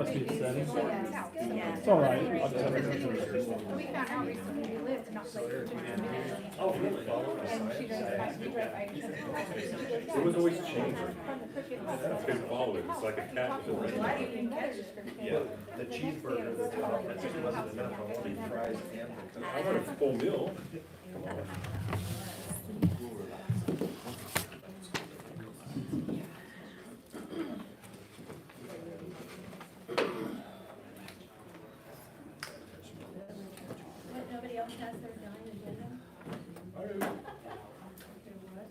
Must be setting. Yeah. It's all right. I'll just have it. We found out recently we lived not like 2 minutes. Oh, really? And she drove by, we drove by. It was always changing. That's been following, it's like a cat. Yeah, the cheeseburger, the top, that just wasn't enough, I wanted fries and. I want a full meal. What, nobody else has their giant agenda? Their what?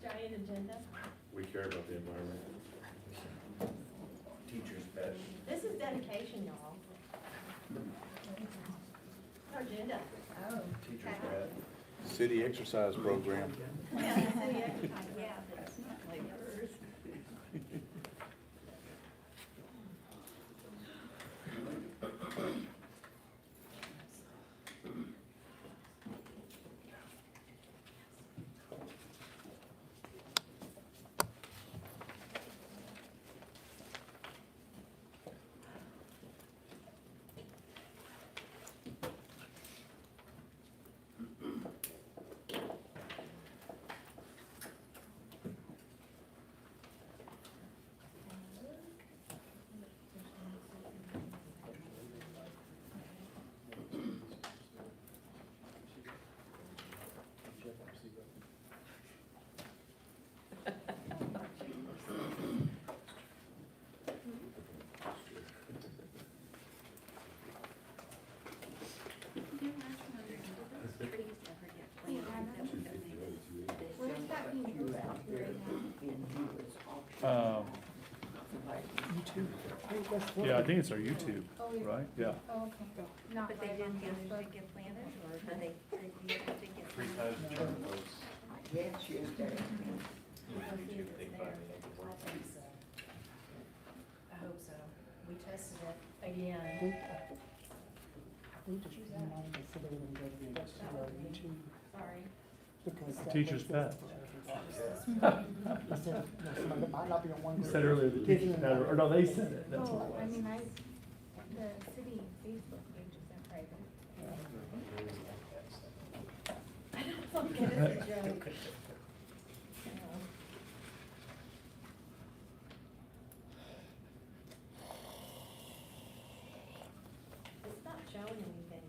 Giant agenda? We care about the environment. Teacher's pet. This is dedication, y'all. Our agenda. Oh. Teacher's pet. City exercise program. Yeah, city exercise, yeah, but it's not like hers. Where's that being posted right YouTube. Yeah, I think it's our YouTube, right? Yeah. now? Oh, okay. Not But they live on didn't get, Facebook. get planted, or did they you have to get Three planted? times the term votes. We'll see if it's there. I hope so. We tested it again. Sorry. The teacher's pet. It might not be on one. You said earlier the teacher's pet, or no, they said it, that's what Oh, I it was. mean, the city Facebook page is in private. I don't get it, it's a joke. It's not showing anything.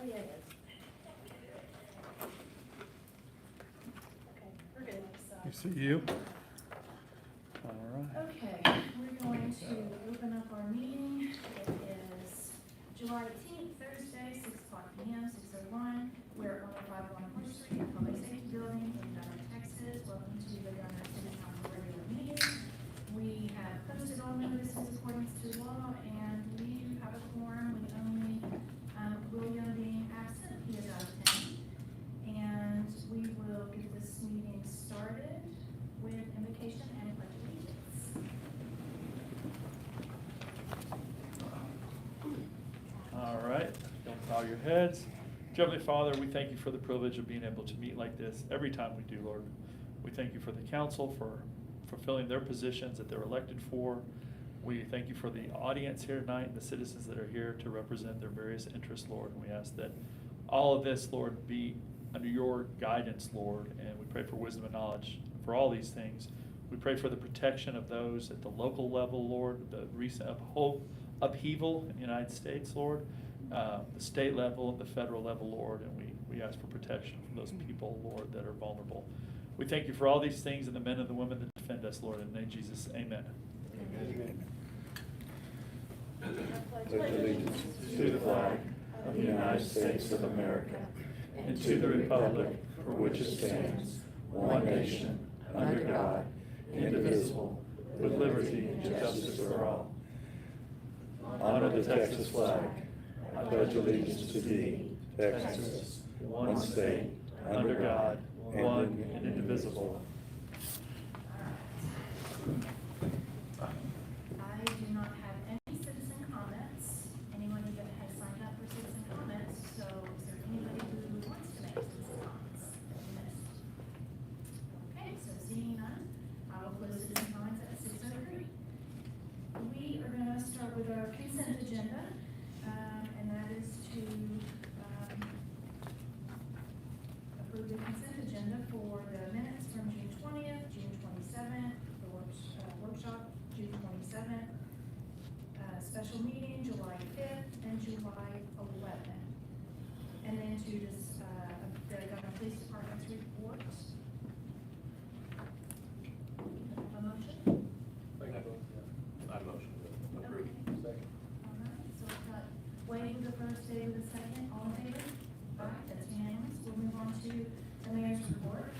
Oh, yeah, it is. Okay, we're good. You see you? All right. Okay, we're going to open up our meeting. It is July 18th, Thursday, 6:00 PM, 6:01. We're at 105 Horse Street, Public Safety Building in Gunter, Texas. Welcome to the Gunter City Council regular meeting. We have posted all notices according to law, and we have a quorum with only William being absent. He is out of town. And we will get this meeting started with invocation and pledge allegiance. All right, don't bow your heads. Heavenly Father, we thank you for the privilege of being able to meet like this every time we do, Lord. We thank you for the council for fulfilling their positions that they're elected for. We thank you for the audience here tonight and the citizens that are here to represent their various interests, Lord. And we ask that all of this, Lord, be under your guidance, Lord. And we pray for wisdom and knowledge for all these things. We pray for the protection of those at the local level, Lord, the recent upheaval in the United States, Lord, the state level, the federal level, Lord, and we ask for protection from those people, Lord, that are vulnerable. We thank you for all these things and the men and the women that defend us, Lord. In the name of Jesus, amen. Pledge allegiance to the flag of the United States of America and to the republic for which it stands, one nation, under God, indivisible, with liberty and justice for all. Honor the Texas flag. I pledge allegiance to thee, Texas, one state, under God, one and indivisible. I do not have any citizen comments. Anyone that has signed up for citizen comments, so is there anybody who wants to make citizen comments? Okay, so seeing none, I will close citizen comments at 6:09. special meeting, July 5th and July 11th. And then to just, the Gunter Police Department's report. A motion? I motion to approve. Okay. All right, so we've got Wade with the first, Dave with the second, all in favor? Aye, that's unanimous. We'll move on to the mayor's report.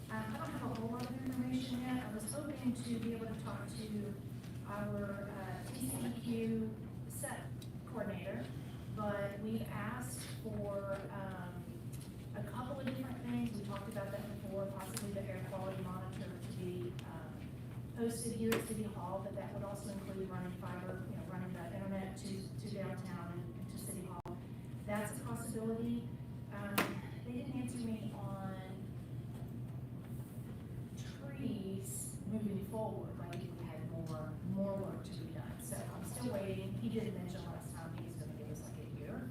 I don't have a whole lot of information yet. I was hoping to be able to talk to our TCEQ set coordinator, but we asked for a couple of different things. We talked about that before, possibly the air quality monitor to be hosted here at City Hall, but that would also include running fiber, running the internet to downtown and to City Hall. That's a possibility. They didn't answer me on trees moving forward, like if we had more work to be done. So I'm still waiting. He did mention last time he was gonna give us like a year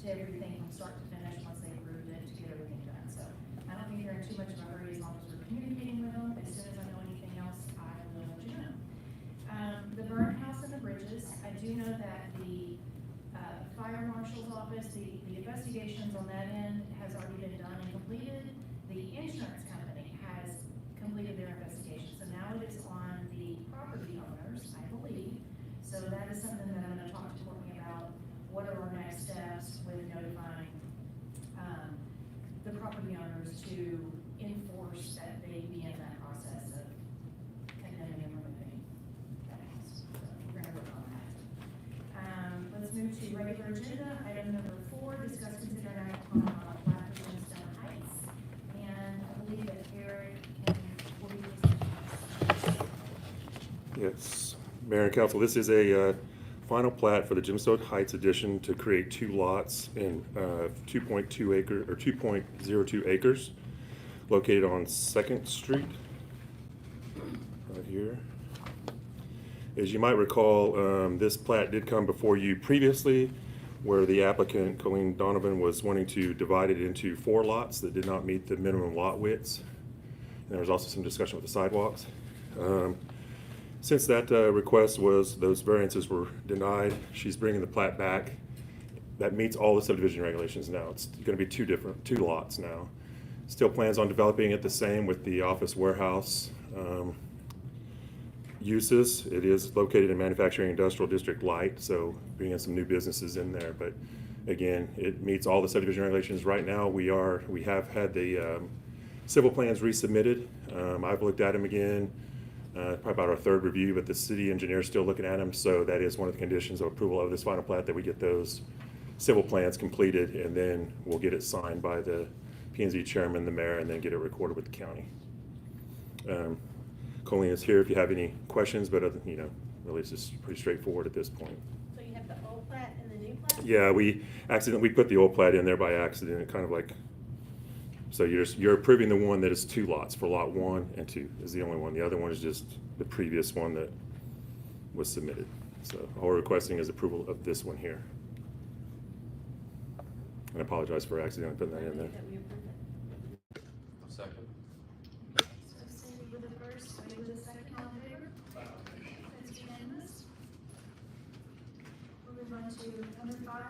to everything from start to finish once they approved it to get everything done. So I don't think they're in too much of a hurry as long as we're communicating with them. As soon as I know anything else, I will let you know. The burn house and the bridges, I do know that the fire marshal's office, the investigations on that end has already been done and completed. The insurance company has completed their investigation, so now it is on the property owners, I believe. So that is something that I'm gonna talk to Courtney about. What are our next steps with notifying the property owners to enforce that they be in that process of condemning and removing that house. So we're gonna work on that. Let's move to regular agenda. Item number 4, discuss, consider, and act on plat for Gemstone Heights. And I believe that Eric will be presenting this. Yes, Mayor and Council, this is a final plat for the Gemstone Heights addition to create 2 lots in 2.2 acre, or 2.02 acres, located on 2nd Street, right here. As you might recall, this plat did come before you previously, where the applicant, Colleen Donovan, was wanting to divide it into 4 lots that did not meet the minimum lot widths. And there was also some discussion with the sidewalks. Since that request was, those variances were denied, she's bringing the plat back. That meets all the subdivision regulations now. It's gonna be 2 lots now. Still plans on developing it the same with the office warehouse uses. It is located in Manufacturing Industrial District Light, so bringing some new businesses in there. But again, it meets all the subdivision regulations. Right now, we have had the civil plans resubmitted. I've looked at them again. Probably about our 3rd review, but the city engineer is still looking at them, so that is one of the conditions of approval of this final plat, that we get those civil plans completed, and then we'll get it signed by the P&Z chairman, the mayor, and then get it recorded with the county. Colleen is here if you have any questions, but really it's just pretty straightforward at this point. So you have the old plat and the new plat? Yeah, we put the old plat in there by accident, kind of like. So you're approving the one that is 2 lots for lot 1 and 2 is the only one. The other one is just the previous one that was submitted. So all we're requesting is approval of this one here. And I apologize for accidentally putting that in there. That we approved it. Second. So Cindy with the first, Wade with the second, all in favor? That's unanimous. We'll move on to number 5.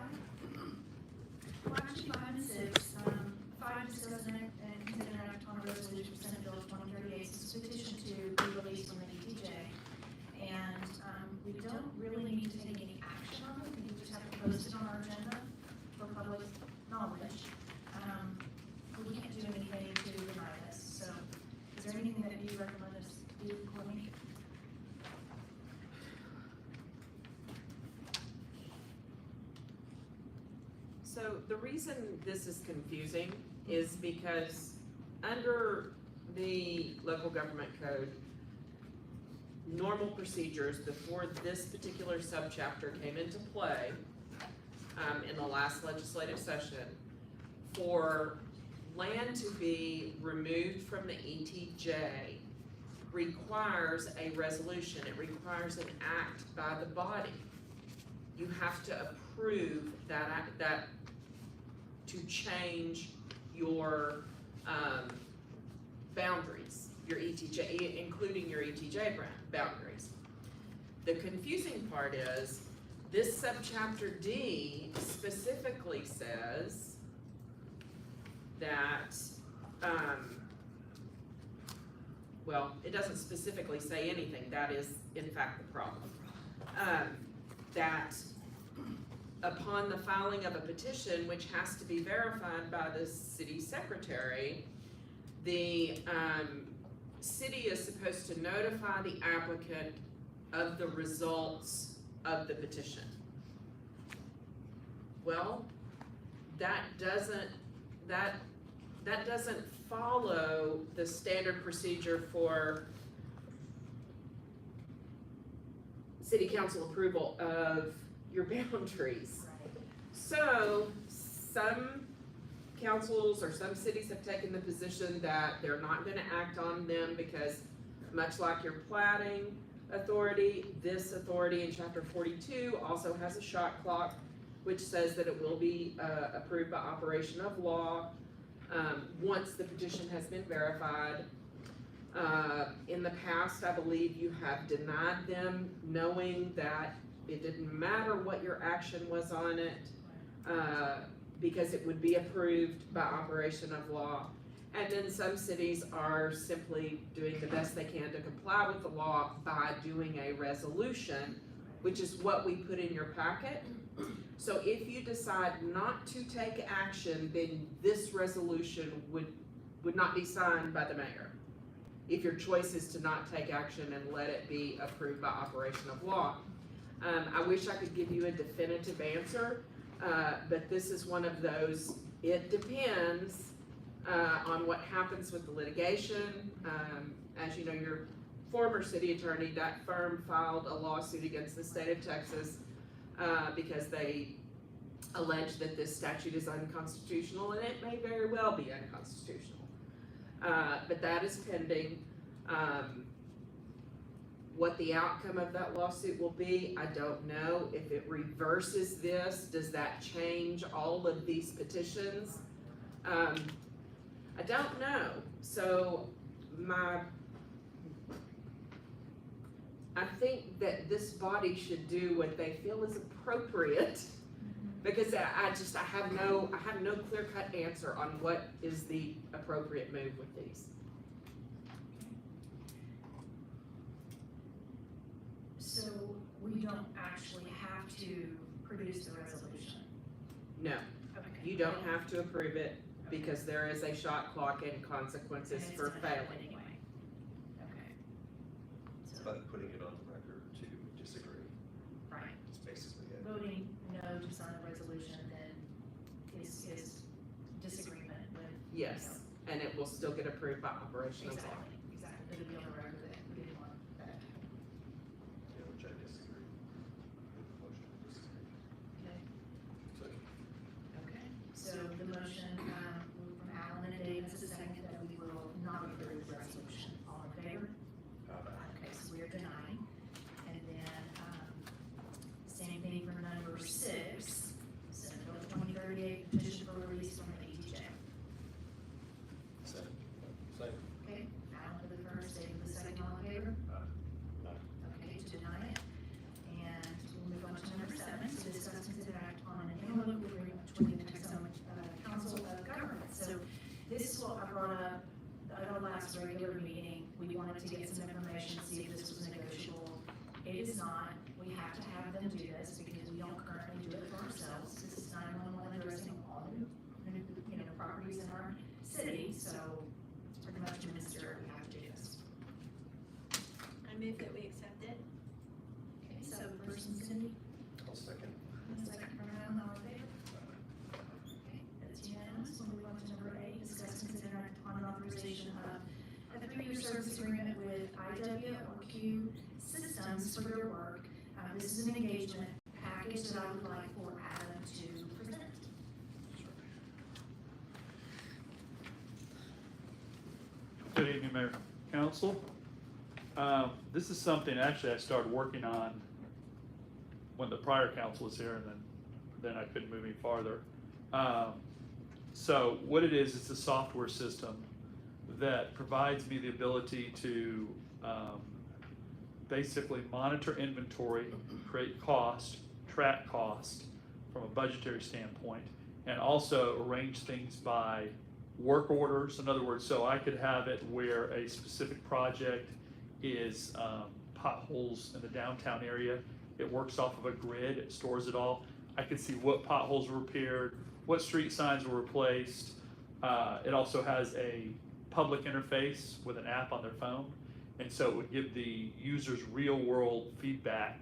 Well, actually 5 and 6. 5, discuss and consider an act on a resolution for Senate Bill 2038, it's a petition to be released from the ETJ. And we don't really need to take any action on it, we just have to post it on our agenda for public knowledge. But we can't do anything to deny this, so is there anything that you recommend us do, Courtney? So the reason this is confusing is because under the local government code, normal procedures before this particular subchapter came into play in the last legislative session, for land to be removed from the ETJ requires a resolution. It requires an act by the body. You have to approve that to change your boundaries, your ETJ, including your ETJ boundaries. The confusing part is this subchapter D specifically says that, well, it doesn't specifically say anything, that is in fact the problem. That upon the filing of a petition, which has to be verified by the city secretary, the city is supposed to notify the applicant of the results of the petition. Well, that doesn't follow the standard procedure for city council approval of your boundaries. So, some councils or some cities have taken the position that they're not gonna act on them because much like your plating authority, this authority in chapter 42 also has a shot clock which says that it will be approved by operation of law once the petition has been verified. In the past, I believe you have denied them knowing that it didn't matter what your action was on it, because it would be approved by operation of law. And then some cities are simply doing the best they can to comply with the law by doing a resolution, which is what we put in your packet. So if you decide not to take action, then this resolution would not be signed by the mayor. If your choice is to not take action and let it be approved by operation of law. I wish I could give you a definitive answer, but this is one of those, it depends on what happens with the litigation. As you know, your former city attorney, that firm filed a lawsuit against the state of Texas because they allege that this statute is unconstitutional, and it may very well be unconstitutional. But that is pending. What the outcome of that lawsuit will be, I don't know. If it reverses this, does that change all of these petitions? I don't know. So I think that this body should do what they feel is appropriate, because I have no clear-cut answer on what is the appropriate move with these. So we don't actually have to produce the resolution? No, Okay. you don't have to approve it because there is a shot clock and consequences And it's for gonna happen failing. anyway. Okay. So, But putting it on the record to disagree right, is basically it. voting no to sign the resolution then is disagreement with. Yes, and it will still get approved by operation of law. Exactly, it'll be on the record that we didn't want that. Yeah, which I disagree with the motion, disagree. Okay. So, Okay, so the motion, from Alan and David is a second that we will not approve the resolution. All in favor? Okay, so we are denying. And then, same thing for number 6, Senate Bill 2038, petition for release from the ETJ. Second. Okay, Alan for the first, David for the second, all in favor? Okay, to deny it. And we'll move on to number 7, to discuss and consider act on an interlocal agreement between the Texoma Council of Governments. So this is what I brought up at our last regular meeting. We wanted to get some information, see if this was negotiable. It is not. We have to have them do this because we don't currently do it for ourselves. This is 911 addressing all new, properties in our city, so it's pretty much ministerial. We have to do this. I move that we accept it. Okay, so first from Cindy. I'll second. Second from Alan, all in favor? Okay, that's unanimous. We'll move on to number 8, discuss and consider act on an authorization of a 3-year service agreement with IWOQ Systems for their work. This is an engagement package that I would like for Adam to present. Good evening, Mayor, Council. This is something actually I started working on when the prior council was here, and then I couldn't move any farther. So what it is, it's a software system that provides me the ability to basically monitor inventory, create cost, track cost from a budgetary standpoint, and also arrange things by work orders. In other words, so I could have it where a specific project is potholes in the downtown area. It works off of a grid, it stores it all. I could see what potholes were repaired, what street signs were replaced. It also has a public interface with an app on their phone. And so it would give the users real world feedback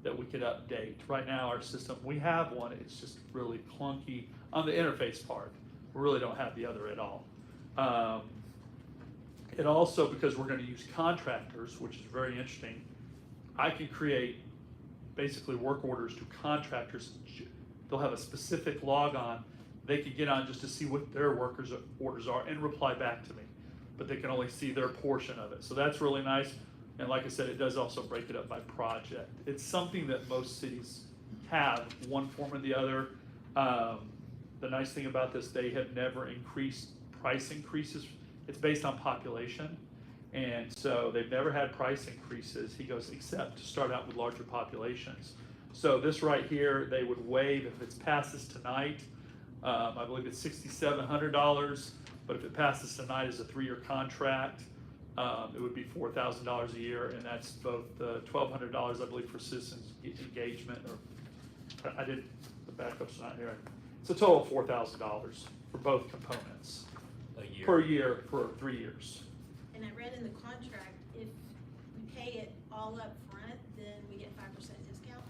that we could update. Right now, our system, we have one, it's just really clunky on the interface part. We really don't have the other at all. It also, because we're gonna use contractors, which is very interesting, I can create basically work orders to contractors. They'll have a specific log on. They could get on just to see what their workers' orders are and reply back to me, but they can only see their portion of it. So that's really nice. And like I said, it does also break it up by project. It's something that most cities have, one form or the other. The nice thing about this, they have never increased price increases. It's based on population. And so they've never had price increases, he goes, except to start out with larger populations. So this right here, they would waive if it's passes tonight. I believe it's $6,700, but if it passes tonight as a 3-year contract, it would be $4,000 a year, and that's both the $1,200, I believe, for citizens engagement, or I did, the backup's not here. It's a total of $4,000 for both components. A year. Per year for 3 years. And I read in the contract, if we pay it all up front, then we get 5% discount.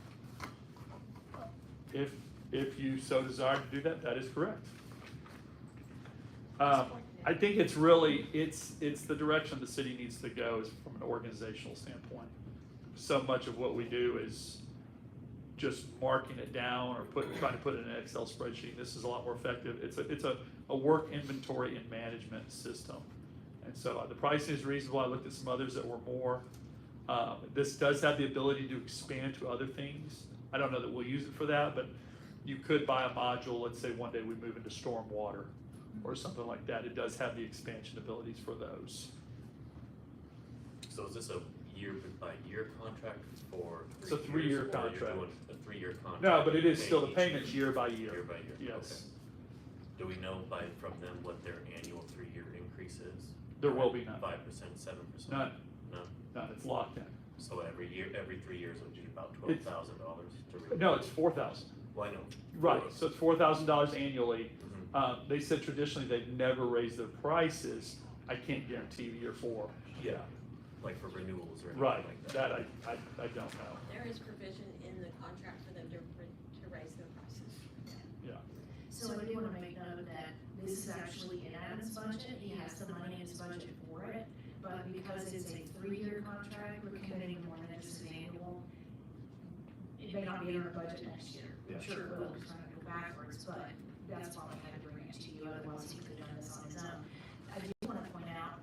If you so desire to do that, that is correct. I think it's really, it's the direction the city needs to go is from an organizational standpoint. So much of what we do is just marking it down or trying to put it in an Excel spreadsheet. This is a lot more effective. It's a work inventory and management system. And so the pricing is reasonable. I looked at some others that were more. This does have the ability to expand to other things. I don't know that we'll use it for that, but you could buy a module. Let's say one day we move into stormwater or something like that. It does have the expansion abilities for those. So is this a year by year contract for 3 years? It's a 3-year or you're contract. doing a 3-year contract? No, but it is paying still the each payments year by year. Year by year. Yes. Okay. Do we know from them what their annual 3-year increase is? There will be none. 5%, 7%? None. None? None, it's locked in. So every year, every 3 years, it would be about It's- $12,000 to renew? No, it's $4,000. Well, I know. Right, so it's $4,000 annually. Mhm. They said traditionally they've never raised their prices. I can't guarantee year 4. Yeah, like for renewals or anything Right, like that I don't know. There is provision in the contract for them to raise their prices. Yeah. So I do wanna make note that this is actually in Adam's budget, he has the money in his budget for it, but because it's a 3-year contract, we're committing more than just an annual. It may not be in our budget next year, Yeah. I'm sure it will, we're trying to go backwards, but that's why we had to bring it to you, otherwise he could have done this on his own. I do wanna point out,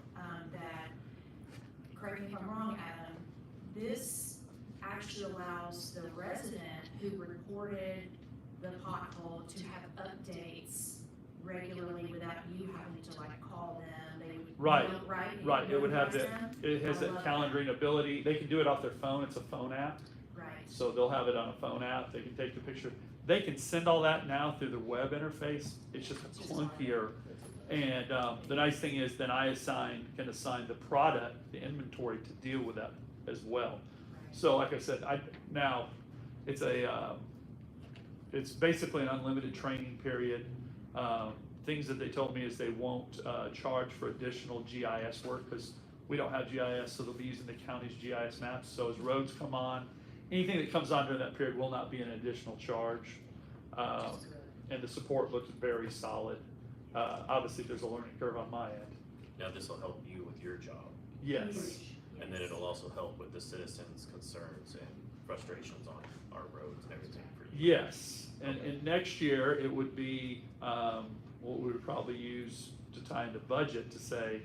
that, correct me if I'm wrong, Adam, this actually allows the resident who reported the pothole to have updates regularly without you having to like call them, they would. Right, know, right? You Right, it would have notify that, them? it has I that love calendaring ability. They can do it off their phone, it's a phone app. Right, So they'll have it on a phone app, they can take the picture. They can send all that now through the web interface, it's just clunkier. And the nice thing is then I can assign the product, the inventory to deal with that as well. So like I said, it's basically an unlimited training period. Things that they told me is they won't charge for additional GIS work because we don't have GIS, so they'll be using the county's GIS maps. So as roads come on, anything that comes on during that period will not be an additional charge. And the support looks very solid. Obviously, there's a learning curve on my end. Now, this will help you with your job, Yes. and then it'll also help with the citizens' concerns and frustrations on our roads and everything for you. Yes, and next year, it would be, what we would probably use to tie into budget to say,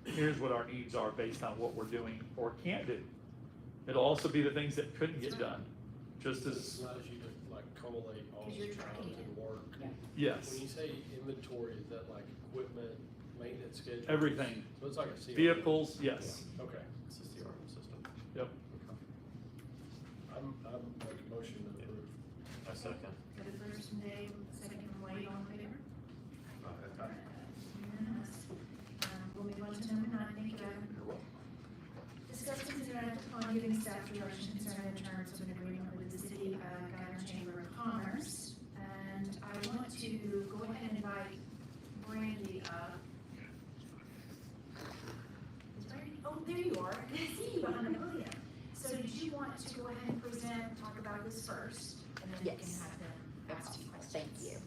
here's what our needs are based on what we're doing or can't do. It'll also be the things that couldn't get done, just It as, allows you to like collate all 'Cause the you're jobs tracking and work. yes, When you say inventory, is that like equipment, maintenance schedule? everything. So it's like a CRM? Vehicles, yes, Okay. It's a CRM system. yep. I'm make a motion to approve. I second. Got a first from Dave, second from Wade, all in favor? Unanimous. We'll move on to number 9, thank you, Adam. You're welcome. Discuss, consider, and act upon giving staff direction concerning the terms of an agreement with the City of Gunter Chamber of Commerce. And I want to go ahead and invite Brandy up. Is Brandy, oh, there you are, I can see you behind the podium. So did you want to go ahead and present, talk about this first? And then we can Yes. have them ask you questions. Thank you.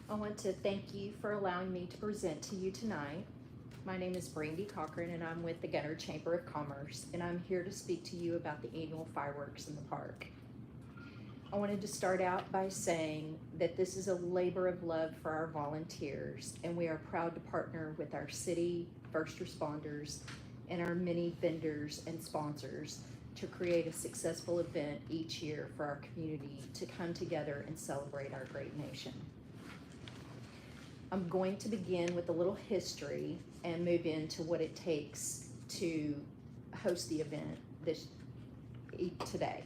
I want to thank you for allowing me to present to you tonight. My name is Brandy Cochran and I'm with the Gunter Chamber of Commerce, and I'm here to speak to you about the annual fireworks in the park. I wanted to start out by saying that this is a labor of love for our volunteers, and we are proud to partner with our city, first responders, and our many vendors and sponsors to create a successful event each year for our community to come together and celebrate our great nation. I'm going to begin with a little history and move into what it takes to host the event today.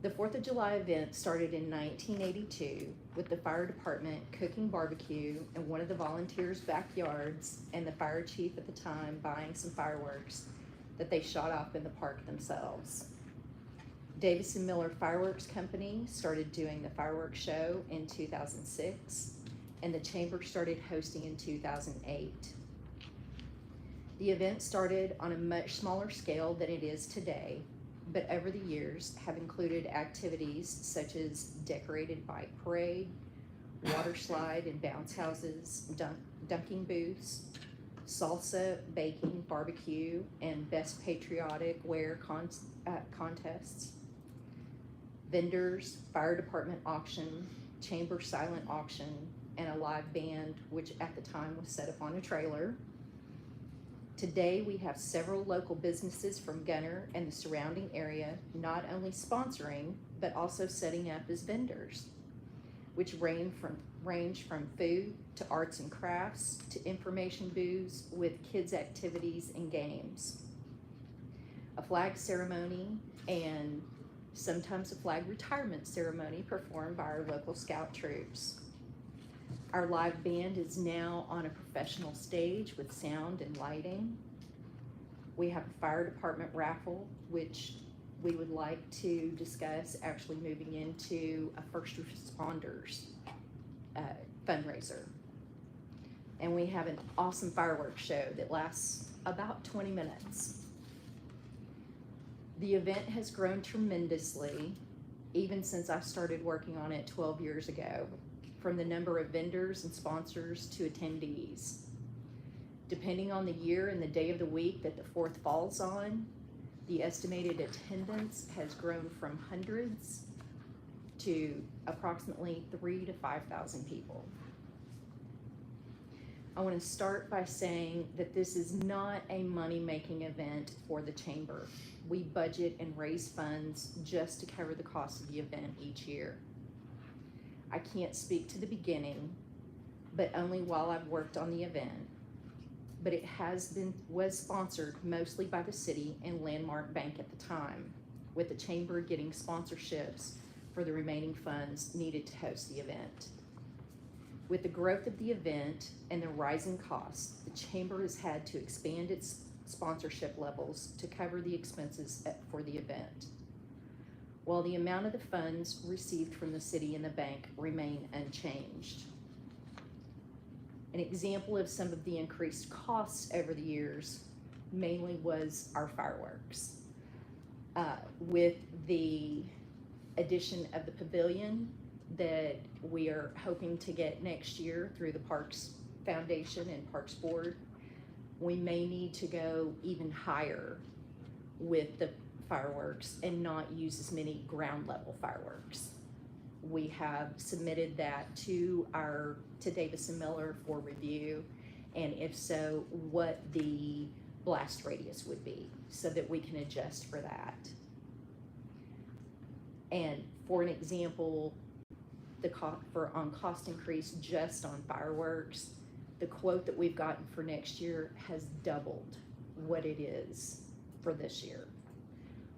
The 4th of July event started in 1982 with the fire department cooking barbecue in one of the volunteers' backyards and the fire chief at the time buying some fireworks that they shot off in the park themselves. Davis and Miller Fireworks Company started doing the fireworks show in 2006, and the chamber started hosting in 2008. The event started on a much smaller scale than it is today, but over the years have included activities such as decorated bike parade, water slide and bounce houses, dunking booths, salsa, baking, barbecue, and best patriotic wear contests, vendors, fire department auction, chamber silent auction, and a live band, which at the time was set up on a trailer. Today, we have several local businesses from Gunter and the surrounding area not only sponsoring, but also setting up as vendors, which range from food to arts and crafts to information booths with kids' activities and games. A flag ceremony and sometimes a flag retirement ceremony performed by our local scout troops. Our live band is now on a professional stage with sound and lighting. We have a fire department raffle, which we would like to discuss actually moving into a first responders fundraiser. And we have an awesome fireworks show that lasts about 20 minutes. The event has grown tremendously, even since I started working on it 12 years ago, from the number of vendors and sponsors to attendees. Depending on the year and the day of the week that the 4th falls on, the estimated attendance has grown from hundreds to approximately 3,000 to 5,000 people. I want to start by saying that this is not a money-making event for the chamber. We budget and raise funds just to cover the cost of the event each year. I can't speak to the beginning, but only while I've worked on the event. But it was sponsored mostly by the city and Landmark Bank at the time, with the chamber getting sponsorships for the remaining funds needed to host the event. With the growth of the event and the rising costs, the chamber has had to expand its sponsorship levels to cover the expenses for the event, while the amount of the funds received from the city and the bank remain unchanged. An example of some of the increased costs over the years mainly was our fireworks. With the addition of the pavilion that we are hoping to get next year through the Parks Foundation and Parks Board, we may need to go even higher with the fireworks and not use as many ground level fireworks. We have submitted that to Davis and Miller for review, and if so, what the blast radius would be so that we can adjust for that. And for an example, on cost increase just on fireworks, the quote that we've gotten for next year has doubled what it is for this year.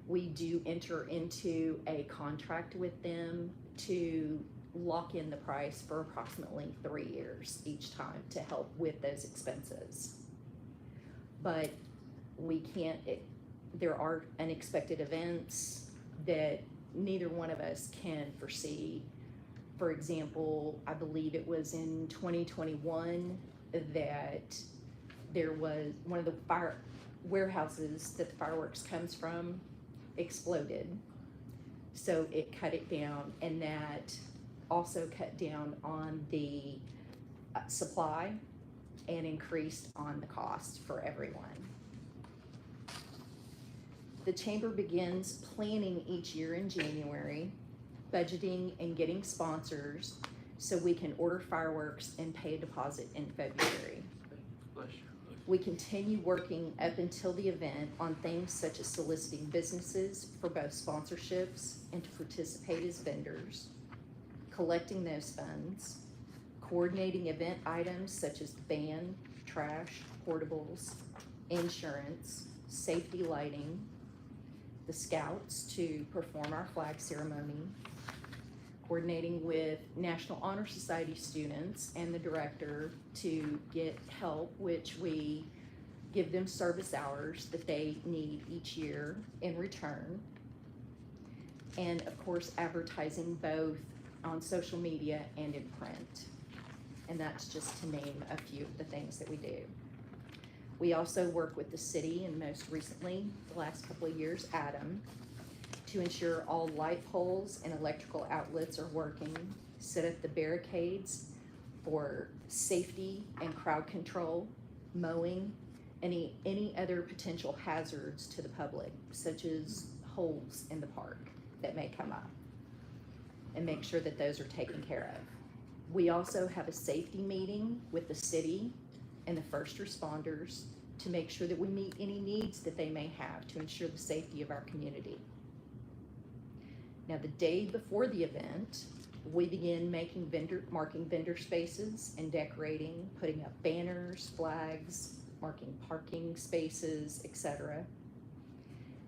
We do enter into a contract with them to lock in the price for approximately 3 years each time to help with those expenses. But we can't, there are unexpected events that neither one of us can foresee. For example, I believe it was in 2021 that there was one of the fire warehouses that the fireworks comes from exploded. So it cut it down, and that also cut down on the supply and increased on the cost for everyone. The chamber begins planning each year in January, budgeting and getting sponsors so we can order fireworks and pay a deposit in February. We continue working up until the event on things such as soliciting businesses for both sponsorships and to participate as vendors, collecting those funds, coordinating event items such as band, trash, portables, insurance, safety lighting, the scouts to perform our flag ceremony, coordinating with National Honor Society students and the director to get help, which we give them service hours that they need each year in return. And of course, advertising both on social media and in print. And that's just to name a few of the things that we do. We also work with the city, and most recently, the last couple of years, Adam, to ensure all light poles and electrical outlets are working, set up the barricades for safety and crowd control, mowing, any other potential hazards to the public, such as holes in the park that may come up, and make sure that those are taken care of. We also have a safety meeting with the city and the first responders to make sure that we meet any needs that they may have to ensure the safety of our community. Now, the day before the event, we begin marking vendor spaces and decorating, putting up banners, flags, marking parking spaces, etc.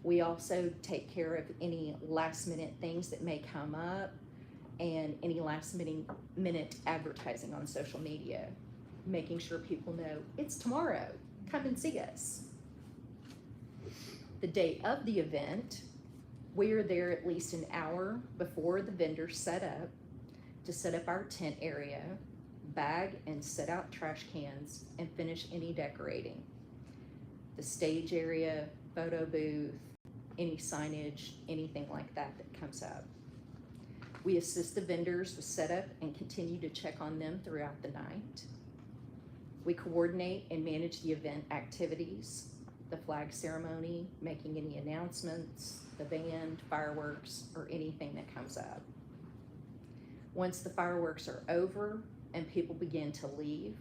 We also take care of any last minute things that may come up and any last minute advertising on social media, making sure people know it's tomorrow, come and see us. The day of the event, we are there at least an hour before the vendors set up to set up our tent area, bag and set out trash cans, and finish any decorating. The stage area, photo booth, any signage, anything like that that comes up. We assist the vendors with setup and continue to check on them throughout the night. We coordinate and manage the event activities, the flag ceremony, making any announcements, the band, fireworks, or anything that comes up. Once the fireworks are over and people begin to leave,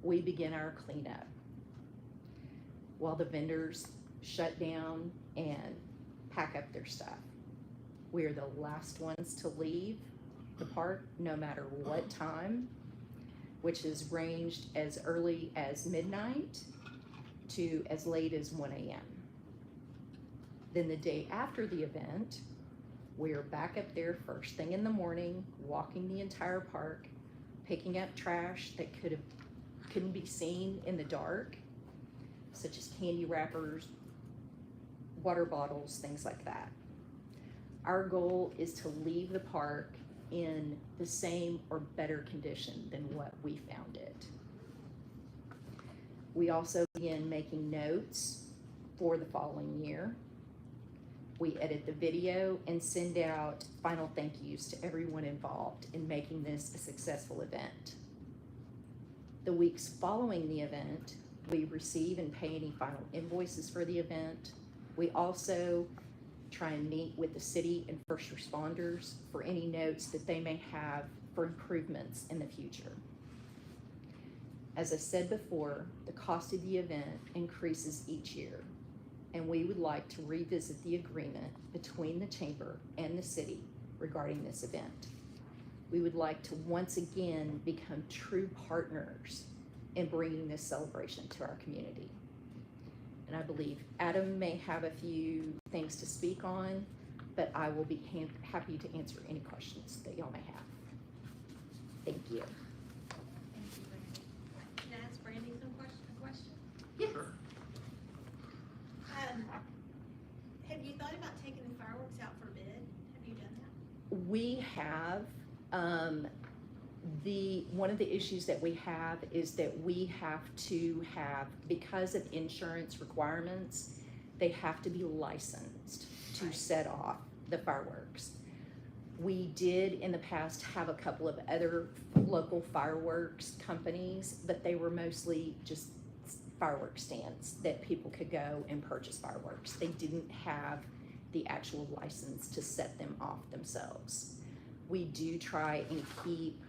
we begin our cleanup while the vendors shut down and pack up their stuff. We are the last ones to leave the park, no matter what time, which is ranged as early as midnight to as late as 1 a.m. Then the day after the event, we are back up there first thing in the morning, walking the entire park, picking up trash that couldn't be seen in the dark, such as candy wrappers, water bottles, things like that. Our goal is to leave the park in the same or better condition than what we found it. We also begin making notes for the following year. We edit the video and send out final thank yous to everyone involved in making this a successful event. The weeks following the event, we receive and pay any final invoices for the event. We also try and meet with the city and first responders for any notes that they may have for improvements in the future. As I said before, the cost of the event increases each year, and we would like to revisit the agreement between the chamber and the city regarding this event. We would like to once again become true partners in bringing this celebration to our community. And I believe Adam may have a few things to speak on, but I will be happy to answer any questions that y'all may have. Thank you. Can I ask Brandy a question? Yes. Sure. Have you thought about taking the fireworks out for bid? Have you done that? We have, one of the issues that we have is that we have to have, because of insurance requirements, they have to be licensed to set off the fireworks. We did in the past have a couple of other local fireworks companies, but they were mostly just fireworks stands that people could go and purchase fireworks. They didn't have the actual license to set them off themselves. We do try and keep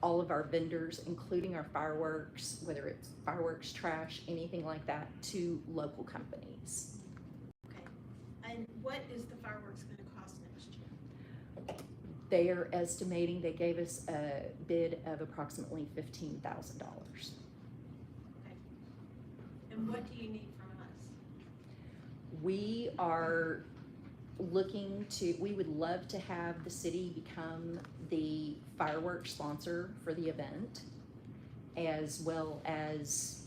all of our vendors, including our fireworks, whether it's fireworks, trash, anything like that, to local companies. Okay. And what is the fireworks gonna cost next year? They are estimating, they gave us a bid of approximately $15,000. Okay. And what do you need from us? We are looking to, we would love to have the city become the fireworks sponsor for the event, as well as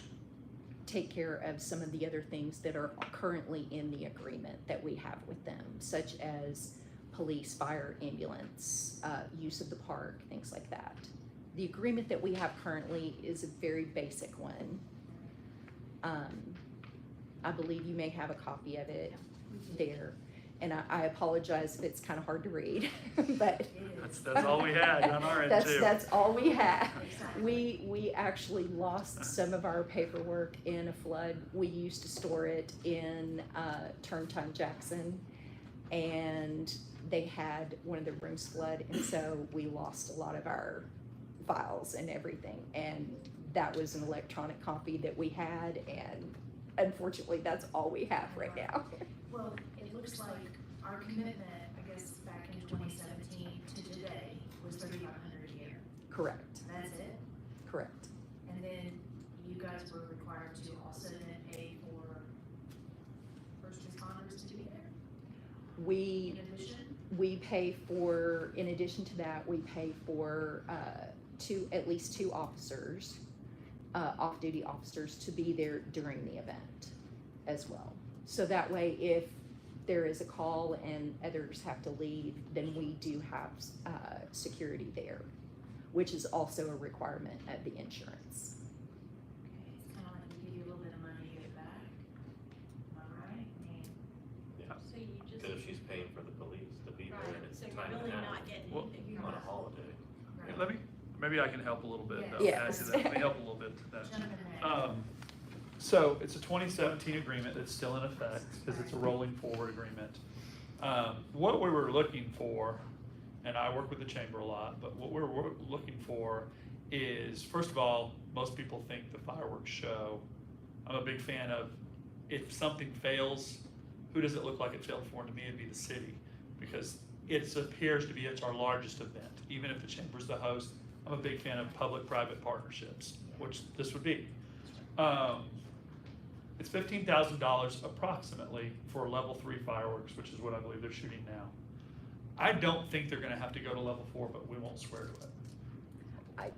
take care of some of the other things that are currently in the agreement that we have with them, such as police, fire, ambulance, use of the park, things like that. The agreement that we have currently is a very basic one. I believe you may have a copy of it there. And I apologize if it's kind of hard to read, but. That's all we had on our end too. That's all we had. We actually lost some of our paperwork in a flood. We used to store it in Turntime Jackson, and they had one of the rooms flood, and so we lost a lot of our files and everything. And that was an electronic copy that we had, and unfortunately, that's all we have right now. Well, it looks like our commitment, I guess, back in 2017 to today was $3,500 a year. Correct, That's it? correct. And then you guys were required to also then pay for first responders to be there We in addition? We pay for, in addition to that, we pay for at least two officers, off-duty officers, to be there during the event as well. So that way, if there is a call and others have to leave, then we do have security there, which is also a requirement of the insurance. Okay, it's kind of like we give you a little bit of money to give it back. Am I right? I mean, Yeah, So you just. because if she's paying for the police to be there Right, and it's so time you're and really a half not getting Well, anything on from a us. holiday. right. Maybe I can help a little bit though. Yes. Add to that. Let me help a little bit to that. Jump in there. So it's a 2017 agreement that's still in effect because it's a rolling forward agreement. What we were looking for, and I work with the chamber a lot, but what we're looking for is, first of all, most people think the fireworks show. I'm a big fan of, if something fails, who does it look like it failed for? And to me, it'd be the city, because it appears to be it's our largest event. Even if the chamber's the host, I'm a big fan of public-private partnerships, which this would be. It's $15,000 approximately for level 3 fireworks, which is what I believe they're shooting now. I don't think they're gonna have to go to level 4, but we won't swear to it.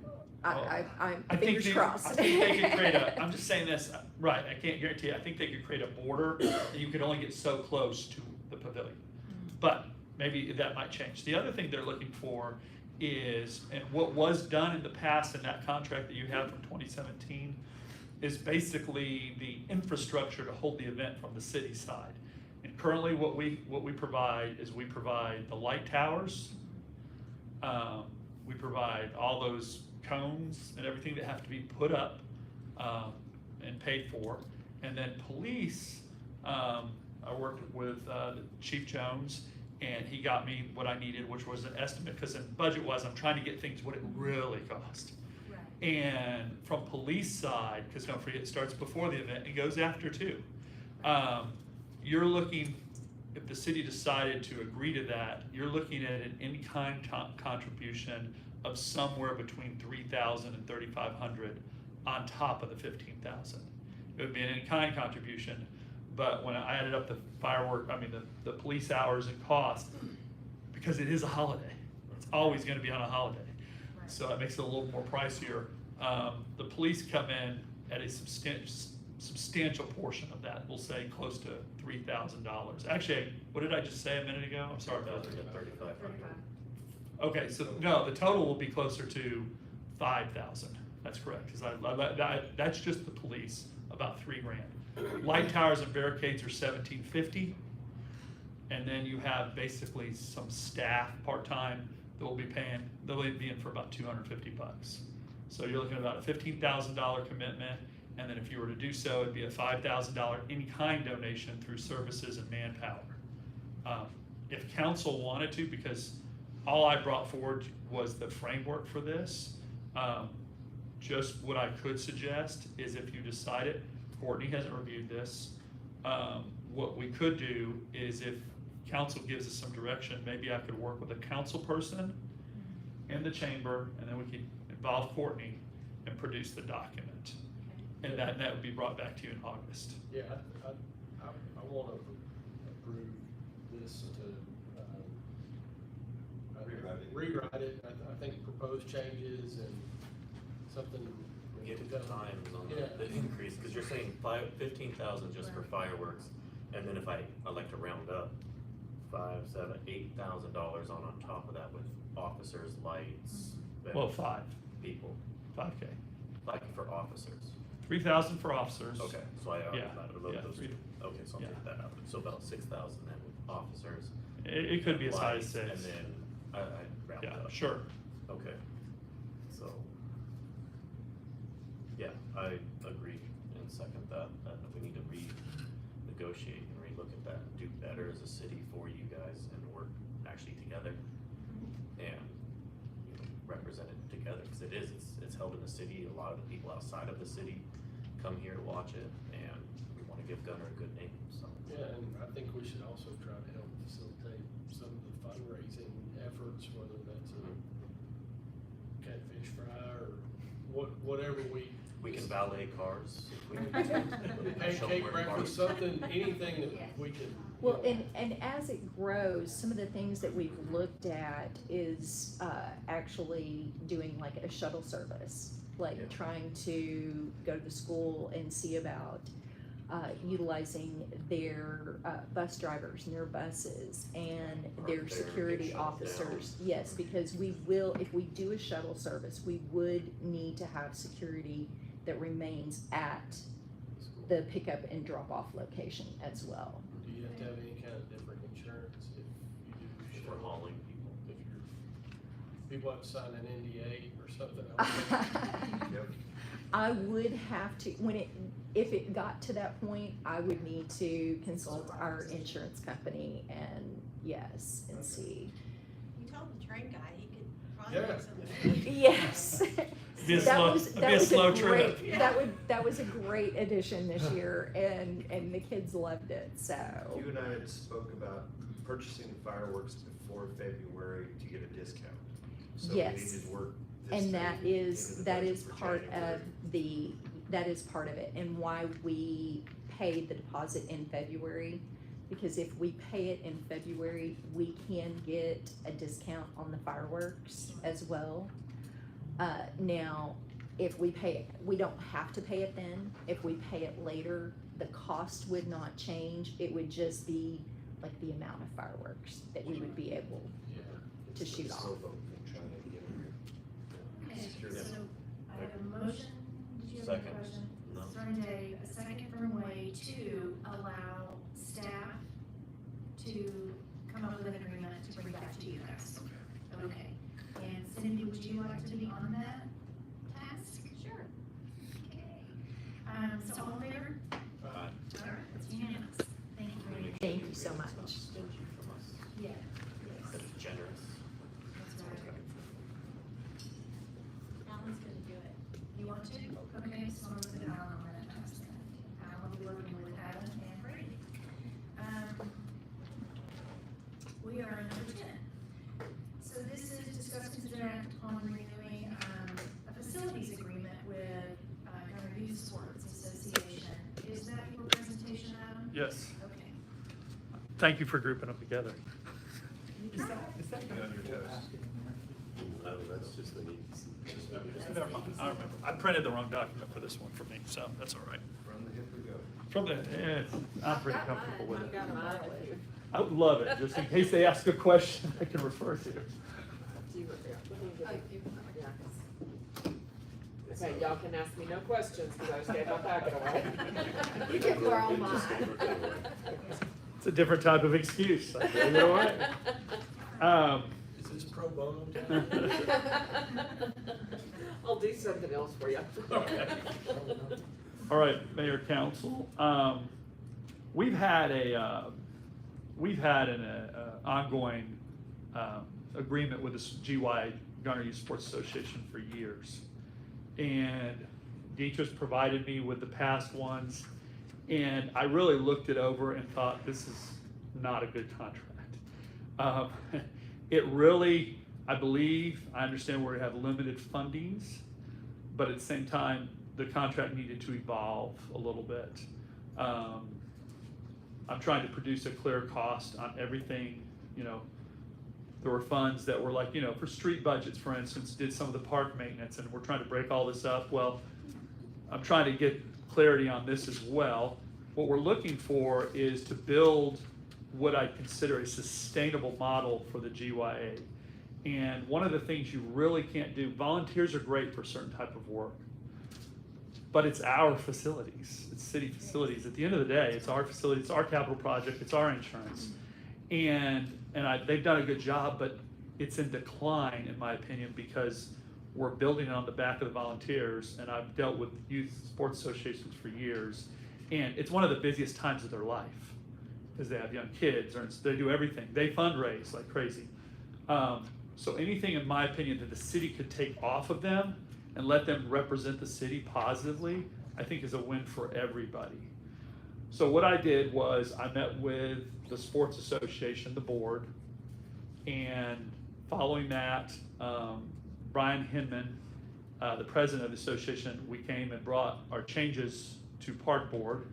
I'm I think fingers crossed. I think they could create I'm just saying this, right, I can't guarantee it. I think they could create a border that you could only get so close to the pavilion. But maybe that might change. The other thing they're looking for is, and what was done in the past in that contract that you have from 2017, is basically the infrastructure to hold the event from the city side. And currently what we provide is we provide the light towers, we provide all those cones and everything that have to be put up and paid for. And then police, I worked with Chief Jones, and he got me what I needed, which was an estimate, because in budget-wise, I'm trying to get things what it really cost. Right. And from police side, because don't forget, it starts before the event, it goes after too. You're looking, if the city decided to agree to that, you're looking at an in-kind contribution of somewhere between $3,000 and $3,500 on top of the $15,000. it would be an in-kind contribution. But when I added up the the police hours and cost, because it is a holiday, it's always gonna be on a holiday. So it makes it a little more pricier. The police come in at a substantial portion of that, we'll say close to $3,000. Actually, what did I just say a minute ago? I'm sorry. Okay, so no, the total will be closer to 5,000. That's correct, because that's just the police, about $3,000. Light towers and barricades are $1,750, and then you have basically some staff part-time that will be paying. They'll be in for about $250. So you're looking at about a $15,000 commitment, and then if you were to do so, it'd be a $5,000 in-kind donation through services and manpower. If council wanted to, because all I brought forward was the framework for this, just what I could suggest is if you decided, Courtney hasn't reviewed this, what we could do is if council gives us some direction, maybe I could work with a council person in the chamber, and then we could involve Courtney and produce the document. And that would be brought back to you in August. Yeah, I want to approve this to, rewrite it. I think proposed changes and something. Get the times on Yeah. the increase, because you're saying 15,000 just for fireworks, and then if I like to round up, $5,000, $7,000, $8,000 on top of that with officers, lights. Well, 5. People, 5K. like for officers. 3,000 for officers. Okay, so I Yeah, about yeah, those. 3. Okay, so I'll Yeah. take that out. So about 6,000 then with officers. It could be as high as lights, 6. And then I round Yeah, up. sure. Okay, so, yeah, I agree and second that we need to renegotiate and relook at that, and do better as a city for you guys and work actually together and, represent it together, because it's held in the city. A lot of the people outside of the city come here to watch it, and we want to give Gunter a good name, so. Yeah, and I think we should also try to help facilitate some of the fundraising efforts, whether that's a catfish fry or whatever We can valet cars. if we need to. Show pancake where breakfast, cars- something, anything that we can. Well, and as it grows, some of the things that we've looked at is actually doing like a shuttle service, like Yeah. trying to go to the school and see about utilizing their bus drivers and their buses and Or their if they security get shut officers. Yes, because we will, if we do a shuttle service, we would need to have security that remains at the pickup and drop-off location as well. Do you have to have any kind of different insurance if you do? If we're hauling people. If people have to sign an NDA or something else? Yep. I would have to, if it got to that point, I would need to consult our insurance company and see. You told the train guy he could probably Yeah. make some. Yes. Be a That slow- was- it'd that be a was slow great- trip. That was a great addition this year, and the kids loved it, so. You and I had spoke about purchasing fireworks before February to get a discount. So we Yes. needed to work this And thing that into is, the that budget is for part January. of that is part of it, and why we paid the deposit in February. Because if we pay it in February, we can get a discount on the fireworks as well. Now, if we pay it, we don't have to pay it then. If we pay it later, the cost would not change. It would just be like the amount of fireworks that we would be able Yeah. to shoot off. Slow vote and trying to get them Okay, Sure. so I have a motion, did you have a Second. question? No. From Dave, a second from Wade to allow staff to come up with an agreement to bring back to you guys. Okay, and Cindy, would you like to be on that task? Sure. Okay, so all in favor? Uh, All right, it's unanimous. Thank you very much. Thank you so much. Not stingy from us, Yeah, that is generous. that's right. Alan's gonna do it. You want to? Okay, so I'm gonna put Alan on that task then. Alan will be working with Alan and Brady. We are on number 10. So this is discuss, consider act on renewing, a facilities agreement with, Gunter Youth Sports Association. Yes. Okay. Thank you for grouping them together. Be on your toes. No, that's just the needs. Never mind. I remember. I printed the wrong document for this one for me, so that's all right. From the hip we go. From the, I'm pretty comfortable with I've it. got mine with you. I would love it, just in case they ask a question I can refer to. Do you- yeah, yeah, 'cause- Okay, y'all can ask me no questions, because I just gave my packet away. You can borrow mine. It's a different type of excuse. I feel your way. Is this pro bono? I'll do something else for you. Okay. All right, Mayor, Council, we've had an ongoing agreement with the GY, Gunter Youth Sports Association, for years. And Dietrich's provided me with the past ones, and I really looked it over and thought, this is not a good contract. It really, I believe, I understand we have limited fundings, but at the same time, the contract needed to evolve a little bit. I'm trying to produce a clear cost on everything. There were funds that were like, for street budgets, for instance, did some of the park maintenance, and we're trying to break all this up. Well, I'm trying to get clarity on this as well. What we're looking for is to build what I consider a sustainable model for the GYA. And one of the things you really can't do, volunteers are great for certain type of work, but it's our facilities, it's city facilities. At the end of the day, it's our facility, it's our capital project, it's our insurance. They've done a good job, but it's in decline, in my opinion, because we're building it on the back of the volunteers, and I've dealt with youth sports associations for years, and it's one of the busiest times of their life, because they have young kids, or they do everything. They fundraise like crazy. So anything, in my opinion, that the city could take off of them and let them represent the city positively, I think is a win for everybody. So what I did was I met with the sports association, the board, and following that, Brian Hinman, the president of the association, we came and brought our changes to park board,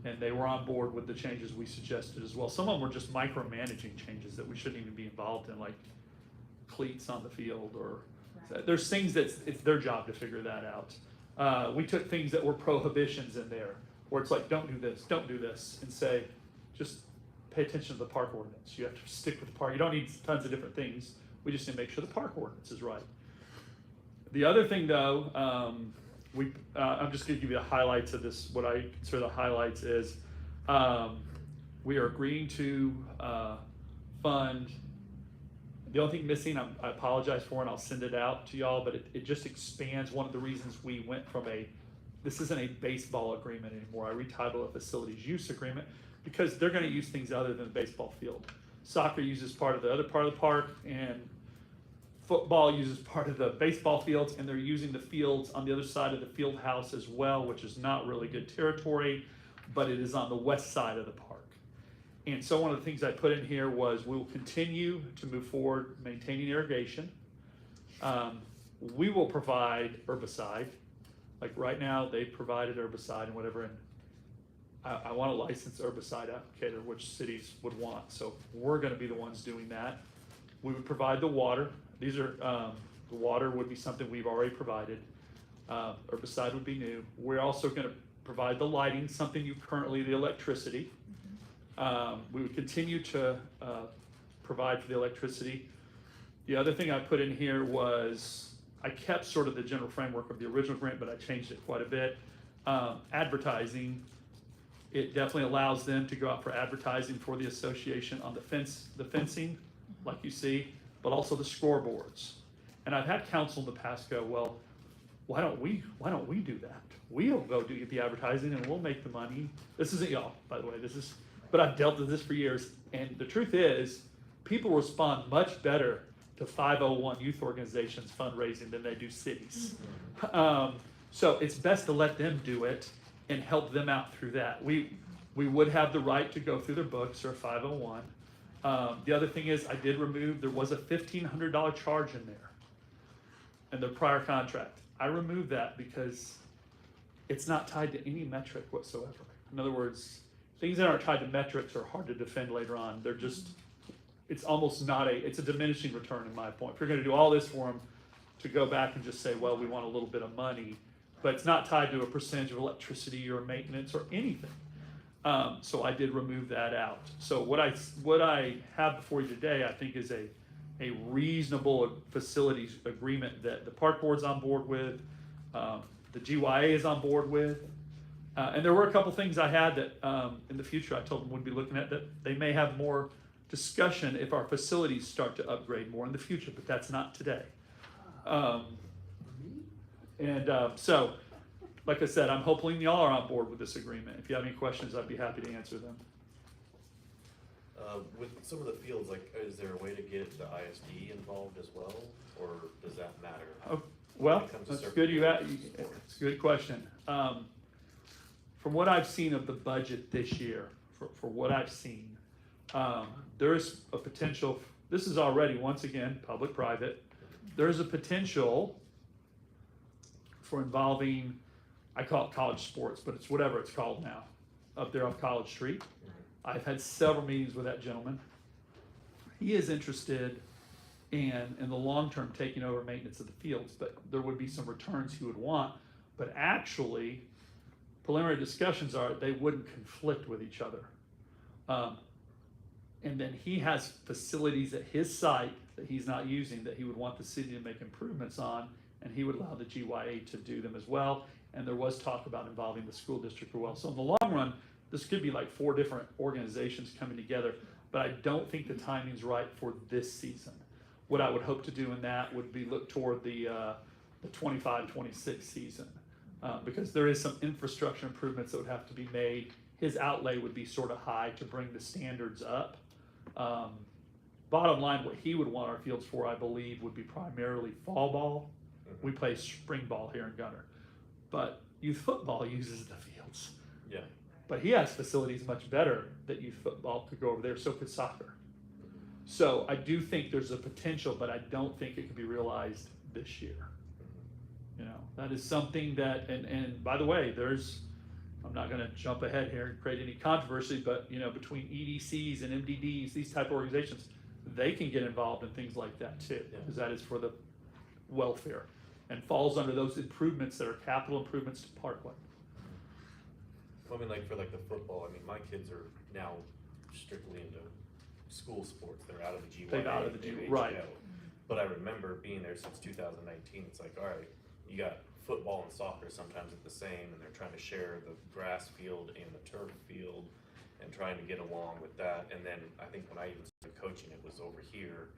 and they were on board with the changes we suggested as well. Some of them were just micromanaging changes that we shouldn't even be involved in, like cleats on the field, or there's things that it's their job to figure that out. We took things that were prohibitions in there, where it's like, don't do this, and say, just pay attention to the park ordinance. You have to stick with the park. You don't need tons of different things. We just need to make sure the park ordinance is right. The other thing, though, I'm just going to give you the highlights of this. What I consider the highlights is we are agreeing to fund. The only thing missing, I apologize for, and I'll send it out to y'all, but it just expands one of the reasons we went from this isn't a baseball agreement anymore. I retitled it a facilities use agreement, because they're going to use things other than the baseball field. Soccer uses part of the other part of the park, and football uses part of the baseball fields, and they're using the fields on the other side of the field house as well, which is not really good territory, but it is on the west side of the park. And so one of the things I put in here was we will continue to move forward maintaining irrigation. We will provide herbicide. Like right now, they provided herbicide and whatever, and I want a licensed herbicide applicator, which cities would want. So we're going to be the ones doing that. We would provide the water. These are, the water would be something we've already provided. Herbicide would be new. We're also going to provide the lighting, something you currently, the electricity. We would continue to provide for the electricity. The other thing I put in here was, I kept sort of the general framework of the original grant, but I changed it quite a bit. Advertising, it definitely allows them to go out for advertising for the association on the fencing, like you see, but also the scoreboards. And I've had council in the past go, well, why don't we do that? We'll go do the advertising and we'll make the money. This isn't y'all, by the way, but I've dealt with this for years. And the truth is, people respond much better to 501 youth organizations fundraising than they do cities. So it's best to let them do it and help them out through that. We would have the right to go through their books or 501. The other thing is, I did remove, there was a $1,500 charge in there in the prior contract. I removed that because it's not tied to any metric whatsoever. In other words, things that aren't tied to metrics are hard to defend later on. They're just, it's almost not it's a diminishing return in my point. If you're gonna do all this for them, to go back and just say, well, we want a little bit of money, but it's not tied to a percentage of electricity or maintenance or anything. So I did remove that out. So what I have before you today, I think is a reasonable facilities agreement that the park board's on board with, the GYA is on board with. And there were a couple things I had that in the future I told them we'd be looking at, that they may have more discussion if our facilities start to upgrade more in the future, but that's not today. So, like I said, I'm hoping y'all are on board with this agreement. If you have any questions, I'd be happy to answer them. With some of the fields, like, is there a way to get the ISD involved as well, or does that matter? Oh, well, When it comes to that's certain good. fields? It's a good question. From what I've seen of the budget this year, for what I've seen, there is a potential. This is already, once again, public-private. There is a potential for involving, I call it college sports, but it's whatever it's called now, up there off College Street. I've had several meetings with that gentleman. He is interested in the long term taking over maintenance of the fields, but there would be some returns he would want. But actually, preliminary discussions are they wouldn't conflict with each other. And then he has facilities at his site that he's not using that he would want the city to make improvements on, and he would allow the GYA to do them as well. And there was talk about involving the school district as well. So in the long run, this could be like 4 different organizations coming together, but I don't think the timing's right for this season. What I would hope to do in that would be look toward the 25-26 season, because there is some infrastructure improvements that would have to be made. His outlay would be sort of high to bring the standards up. Bottom line, what he would want our fields for, I believe, would be primarily fall ball. We play spring ball here in Gunter, but youth football uses the fields. Yeah. But he has facilities much better that youth football could go over there, so could soccer. So I do think there's a potential, but I don't think it can be realized this year. You know, that is something that, and by the way, I'm not gonna jump ahead here and create any controversy, but you know, between EDCs and MDDs, these type of organizations, they can get involved in things like that too, because that is for the welfare and falls under those improvements that are capital improvements to Parkland. I mean, like for like the football, I mean, my kids are now strictly into school sports. They're out of the GYA. They're out of the they've aged right. out. But I remember being there since 2019. It's like, all right, you got football and soccer sometimes at the same, and they're trying to share the grass field and the turf field and trying to get along with that. And then I think when I even started coaching, it was over here.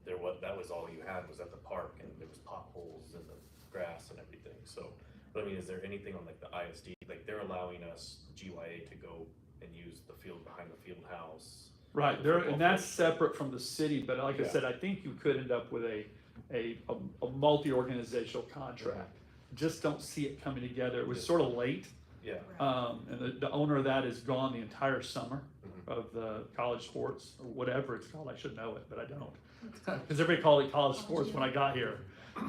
That was all you had was at the park, and there was potholes in the grass and everything. So, but I mean, is there anything on like the ISD, like they're allowing us GYA to go and use the field behind the field house? Right, the there, football and that's field? separate from the city, but like I said, I think you could end up with a multi-organizational contract. Just don't see it coming together. It was sort of late. Yeah. And the owner of that is gone the entire summer of the college sports, or whatever it's called. I should know it, but I don't. Because everybody called it college sports when I got here.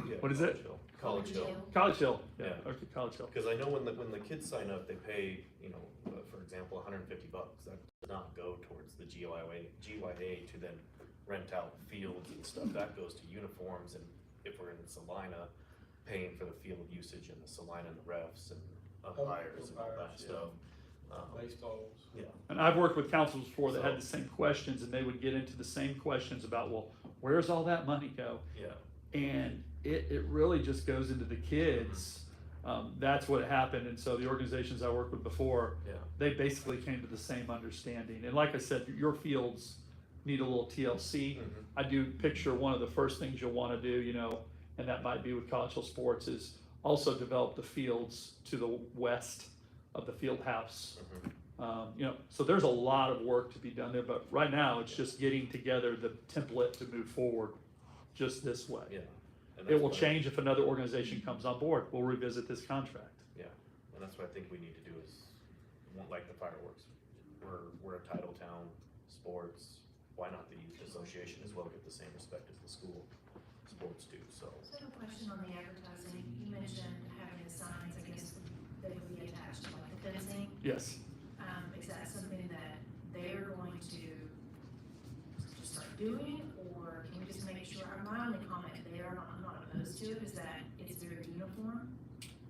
Yeah, What is it? College Hill. College Hill. Yeah. Okay, College Hill. Because I know when the kids sign up, they pay, you know, for example, $150. That does not go towards the GYA to then rent out fields and stuff. That goes to uniforms, and if we're in Salina, paying for the field usage and the Salina and the refs and umpires and all that stuff. Baseballs. Yeah. And I've worked with councils before that had the same questions, and they would get into the same questions about, well, where's all that money go? Yeah. And it really just goes into the kids. That's what happened. And so the organizations I worked with before, they basically came to the same understanding. And like I said, your fields need a little TLC. I do picture one of the first things you'll want to do, you know, and that might be with College Hill Sports, is also develop the fields to the west of the field house. You know, so there's a lot of work to be done there, but right now it's just getting together the template to move forward just this way. Yeah. And It that's will what- change if another organization comes on board. We'll revisit this contract. Yeah, and that's what I think we need to do is, like the fireworks, we're a title town, sports, why not the youth association as well get the same respect as the school sports do, so. So I have a question on the advertising. You mentioned having the signs, I guess, that would be attached to like the fencing. Yes. Is that doing, or can we just make sure, my only comment there, I'm not opposed to it, is that it's very uniform,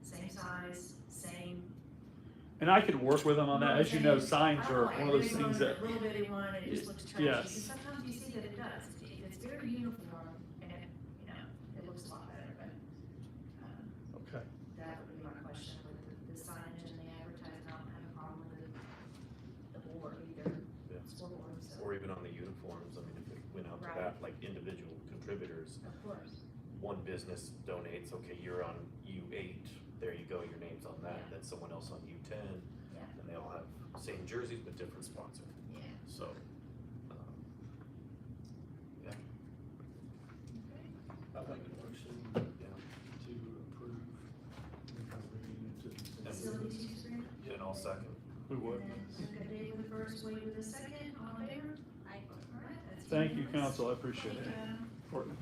same size, same. And I could work with them on that. As you know, signs I don't are like one of those a big things one, that, a little bitty one, and it just looks trashy, Yes. and sometimes you see that it does, it's very uniform, and it, it looks a lot better, but, okay. that would be my question, with the signage and the advertising, I don't have a problem with the board either, Yeah. scoreboard, so. Or even on the uniforms, I mean, if it went out to Right. that, like individual contributors, Of course. one business donates, okay, you're on U8, there you go, your name's on that, Yeah. then someone else on U10, Yeah. and they all have same jerseys but different sponsor, Yeah. so, yeah, I'd like a motion yeah. to approve reading into the. Facilities use agreement? Yeah, and I'll second. We would. And then we've got Dave with the first, Wade with the second, all in favor? I, All right, that's Thank you, unanimous. council. I appreciate it. Thank you. Courtney.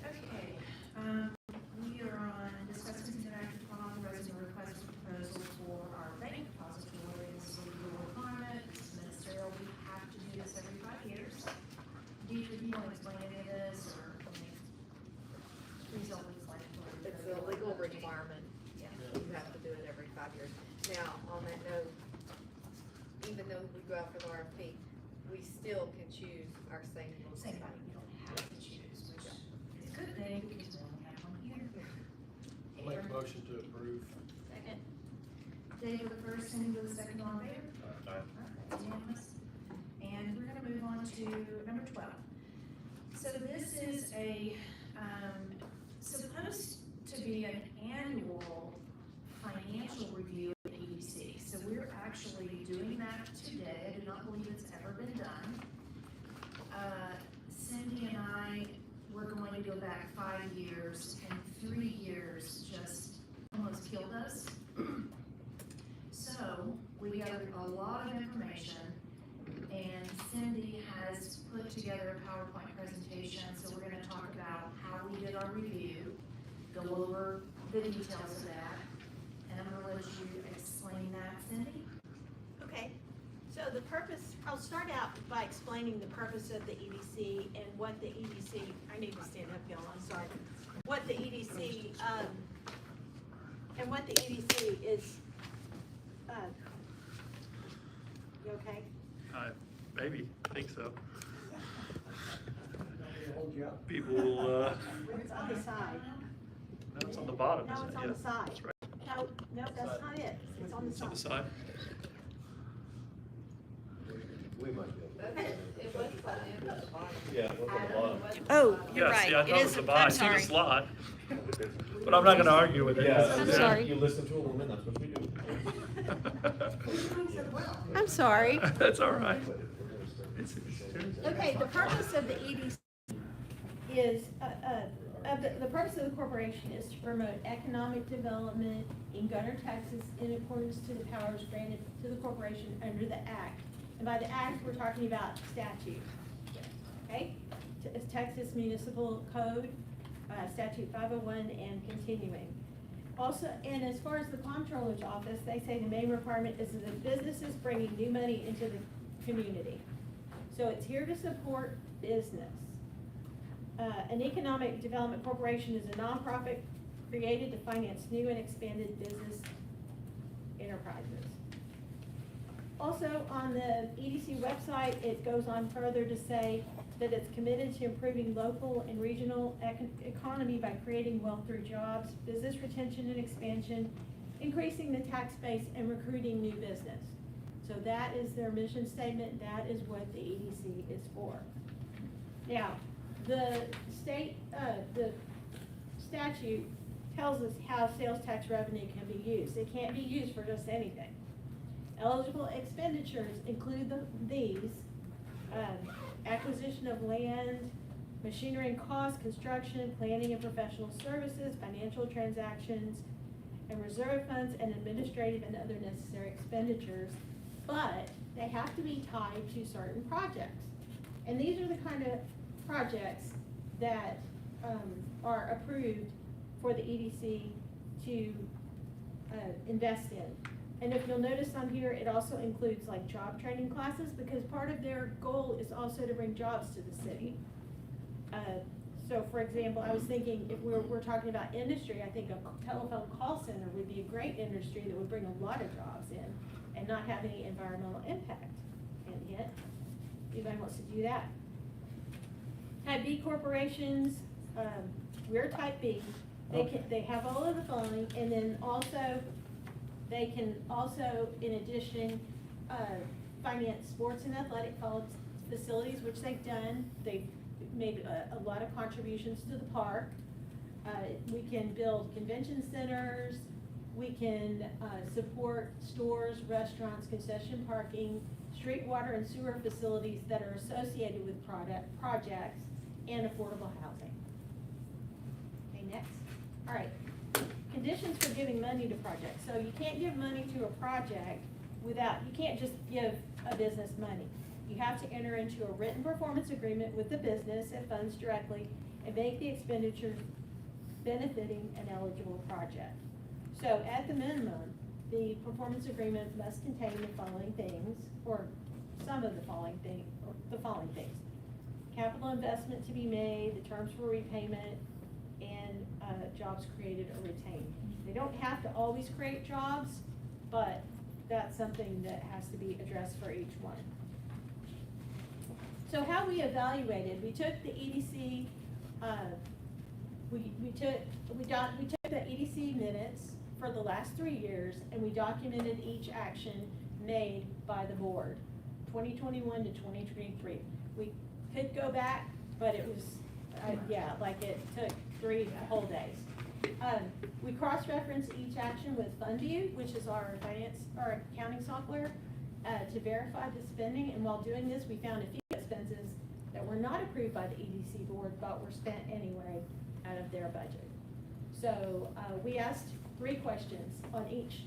Okay, we are on discussing tonight upon authorizing a request for proposal for our bank depository. This is a legal requirement, it's ministerial, we have to do this every 5 years. Deidre, do you want to explain any of this, or, please don't explain. It's a legal requirement. Yeah. You have to do it every 5 years. Now, on that note, even though we go out for the RFP, we still can choose our same local Same bank. thing, you don't have to choose, which is a good thing, because we only have one here. I'll make a motion to approve. second. Dave with the first, Cindy with the second, all in favor? Aye. Alright, unanimous. And we're gonna move on to number 12. So this is supposed to be an annual financial review of the EDC. So we're actually doing that today. I do not believe it's ever been done. Cindy and I, we're going to go back 5 years, and 3 years just almost killed us. So, we gathered a lot of information, and Cindy has put together a PowerPoint presentation, so we're gonna talk about how we did our review, go over the details of that, and I'm gonna let you explain that, Cindy. Okay, so the purpose, I'll start out by explaining the purpose of the EDC and what the EDC, I need to stand up, y'all, I'm sorry. What the EDC, and what the EDC is, you okay? Maybe, I think so. People will, It's on the side. no, it's on the bottom, No, isn't it's it? on Yeah, the side. that's right. No, that's not it, it's on the It's on the side. side. We might be able to. It was put in at the bottom. Yeah, look at the bottom. Oh, you're Yeah, right, see, I it thought it is, was the bottom. I I'm see the sorry. slot. But I'm not gonna argue with it. I'm sorry. You listen to a woman, that's what we do. I'm sorry. That's all right. Okay, the purpose of the EDC is, the purpose of the corporation is to promote economic development in Gunter, Texas, in accordance to the powers granted to the corporation under the act. And by the act, we're talking about statute, okay? It's Texas Municipal Code, Statute 501 and continuing. Also, and as far as the comptroller's office, they say the main requirement is that the businesses bringing new money into the community. So it's here to support business. An economic development corporation is a nonprofit created to finance new and expanded business enterprises. Also, on the EDC website, it goes on further to say that it's committed to improving local and regional economy by creating wealth through jobs, business retention and expansion, increasing the tax base, and recruiting new business. So that is their mission statement, that is what the EDC is for. Now, the state, the statute tells us how sales tax revenue can be used. It can't be used for just anything. Eligible expenditures include these, acquisition of land, machinery and cost, construction, planning and professional services, financial transactions, and reserve funds and administrative and other necessary expenditures, but they have to be tied to certain projects. And these are the kind of projects that are approved for the EDC to invest in. And if you'll notice on here, it also includes like job training classes, because part of their goal is also to bring jobs to the city. So for example, I was thinking, if we're talking about industry, I think a telephone call center would be a great industry that would bring a lot of jobs in and not have any environmental impact. And yet, anybody wants to do that? Type B corporations, we're type B. They have all of the following, and then also, they can also, in addition, finance sports and athletic facilities, which they've done. They've made a lot of contributions to the park. We can build convention centers. We can support stores, restaurants, concession parking, street water and sewer facilities that are associated with projects, and affordable housing. Okay, next. All right. Conditions for giving money to projects. So you can't give money to a project without, you can't just give a business money. You have to enter into a written performance agreement with the business and funds directly and make the expenditures benefiting an eligible project. So at the minimum, the performance agreement must contain the following things, or some of the following things, or the following things. Capital investment to be made, the terms for repayment, and jobs created or retained. They don't have to always create jobs, but that's something that has to be addressed for each one. So how we evaluated, we took the EDC, we took the EDC minutes for the last 3 years, and we documented each action made by the board, 2021 to 2023. We could go back, but it was, yeah, like it took 3 whole days. We cross-referenced each action with FundView, which is our accounting software, to verify the spending. And while doing this, we found a few expenses that were not approved by the EDC board, but were spent anyway out of their budget. So we asked 3 questions on each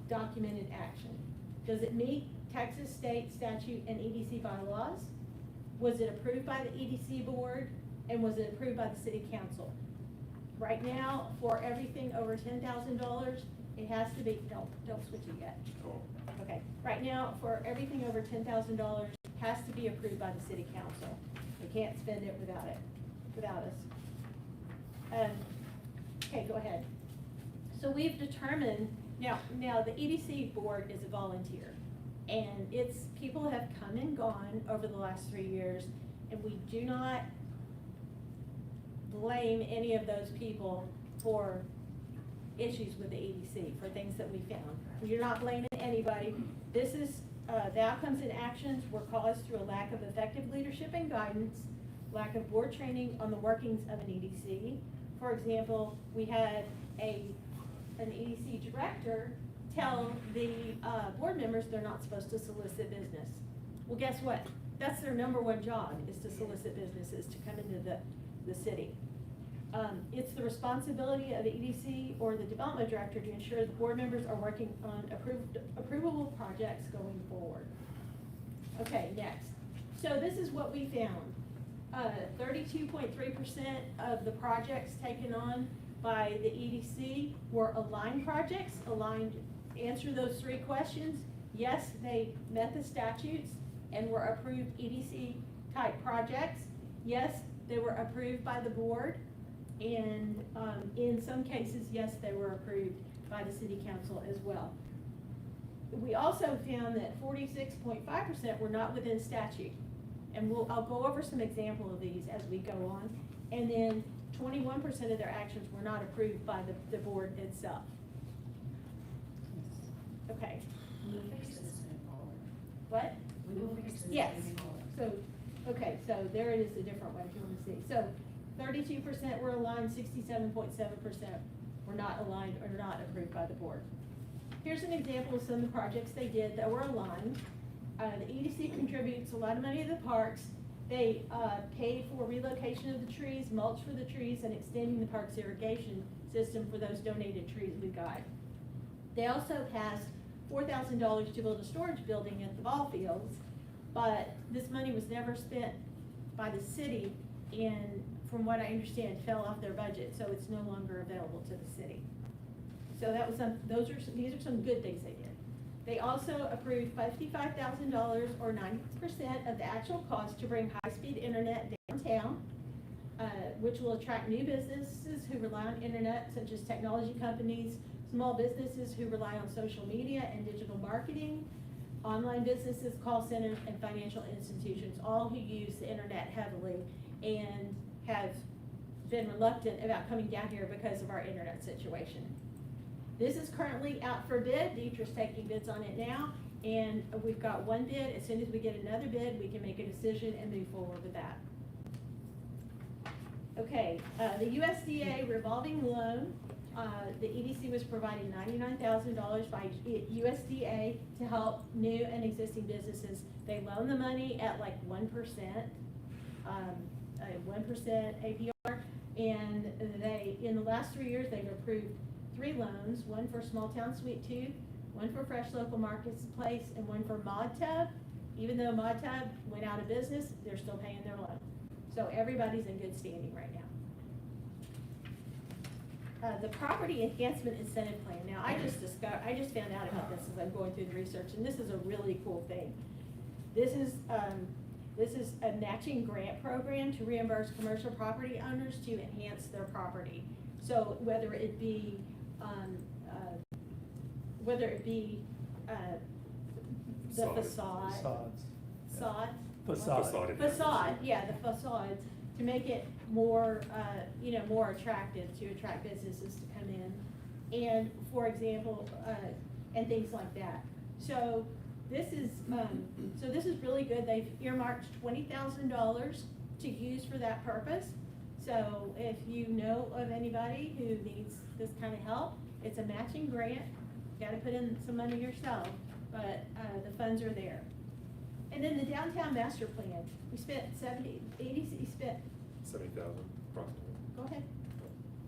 documented action. Does it meet Texas state statute and EDC bylaws? Was it approved by the EDC board? And was it approved by the city council? Right now, for everything over $10,000, it has to be, don't switch it yet. Okay, right now, for everything over $10,000, it has to be approved by the city council. We can't spend it without us. Okay, go ahead. So we've determined, now the EDC board is a volunteer, and people have come and gone over the last 3 years, and we do not blame any of those people for issues with the EDC, for things that we found. We're not blaming anybody. This is, the outcomes and actions were caused through a lack of effective leadership and guidance, lack of board training on the workings of an EDC. For example, we had an EDC director tell the board members they're not supposed to solicit business. Well, guess what? That's their #1 job, is to solicit businesses to come into the city. It's the responsibility of the EDC or the development director to ensure the board members are working on approvable projects going forward. Okay, next. So this is what we found. 32.3% of the projects taken on by the EDC were aligned projects. Aligned, answer those 3 questions. Yes, they met the statutes and were approved EDC type projects. Yes, they were approved by the board. And in some cases, yes, they were approved by the city council as well. We also found that 46.5% were not within statute. And I'll go over some example of these as we go on. And then 21% of their actions were not approved by the board itself. Okay. We will fix this moving forward. What? We will fix this Yes. moving forward. So, okay, so there it is, a different one if you want to see. So 32% were aligned, 67.7% were not aligned or not approved by the board. Here's an example of some of the projects they did that were aligned. The EDC contributes a lot of money to the parks. They paid for relocation of the trees, mulch for the trees, and extending the park's irrigation system for those donated trees we got. They also passed $4,000 to build a storage building at the ball fields, but this money was never spent by the city, and from what I understand, fell off their budget, so it's no longer available to the city. So that was these are some good things they did. They also approved $55,000 or 90% of the actual cost to bring high-speed internet downtown, which will attract new businesses who rely on internet, such as technology companies, small businesses who rely on social media and digital marketing, online businesses, call centers, and financial institutions, all who use the internet heavily and have been reluctant about coming down here because of our internet situation. This is currently out for bid. Deetra's taking bids on it now, and we've got one bid. As soon as we get another bid, we can make a decision and move forward with that. Okay, the USDA revolving loan, the EDC was providing $99,000 by USDA to help new and existing businesses. They loan the money at like 1%, 1% APR, and they, in the last 3 years, they've approved 3 loans, one for Small Town Sweet Tooth, one for Fresh Local Marketplace, and one for Mod Tub. Even though Mod Tub went out of business, they're still paying their loan. So everybody's in good standing right now. The Property Enhancement Incentive Plan. Now, I just found out about this as I'm going through the research, and this is a really cool thing. This is a matching grant program to reimburse commercial property owners to enhance their property. So whether it be the facade. Facade, yeah, the facades, to make it more, more attractive, to attract businesses to come in. And, for example, and things like that. So this is really good. They've earmarked $20,000 to use for that purpose. So if you know of anybody who needs this kind of help, it's a matching grant. You gotta put in some money yourself, but the funds are there. And then the downtown master plan, we spent 70,000 approximately. Go ahead.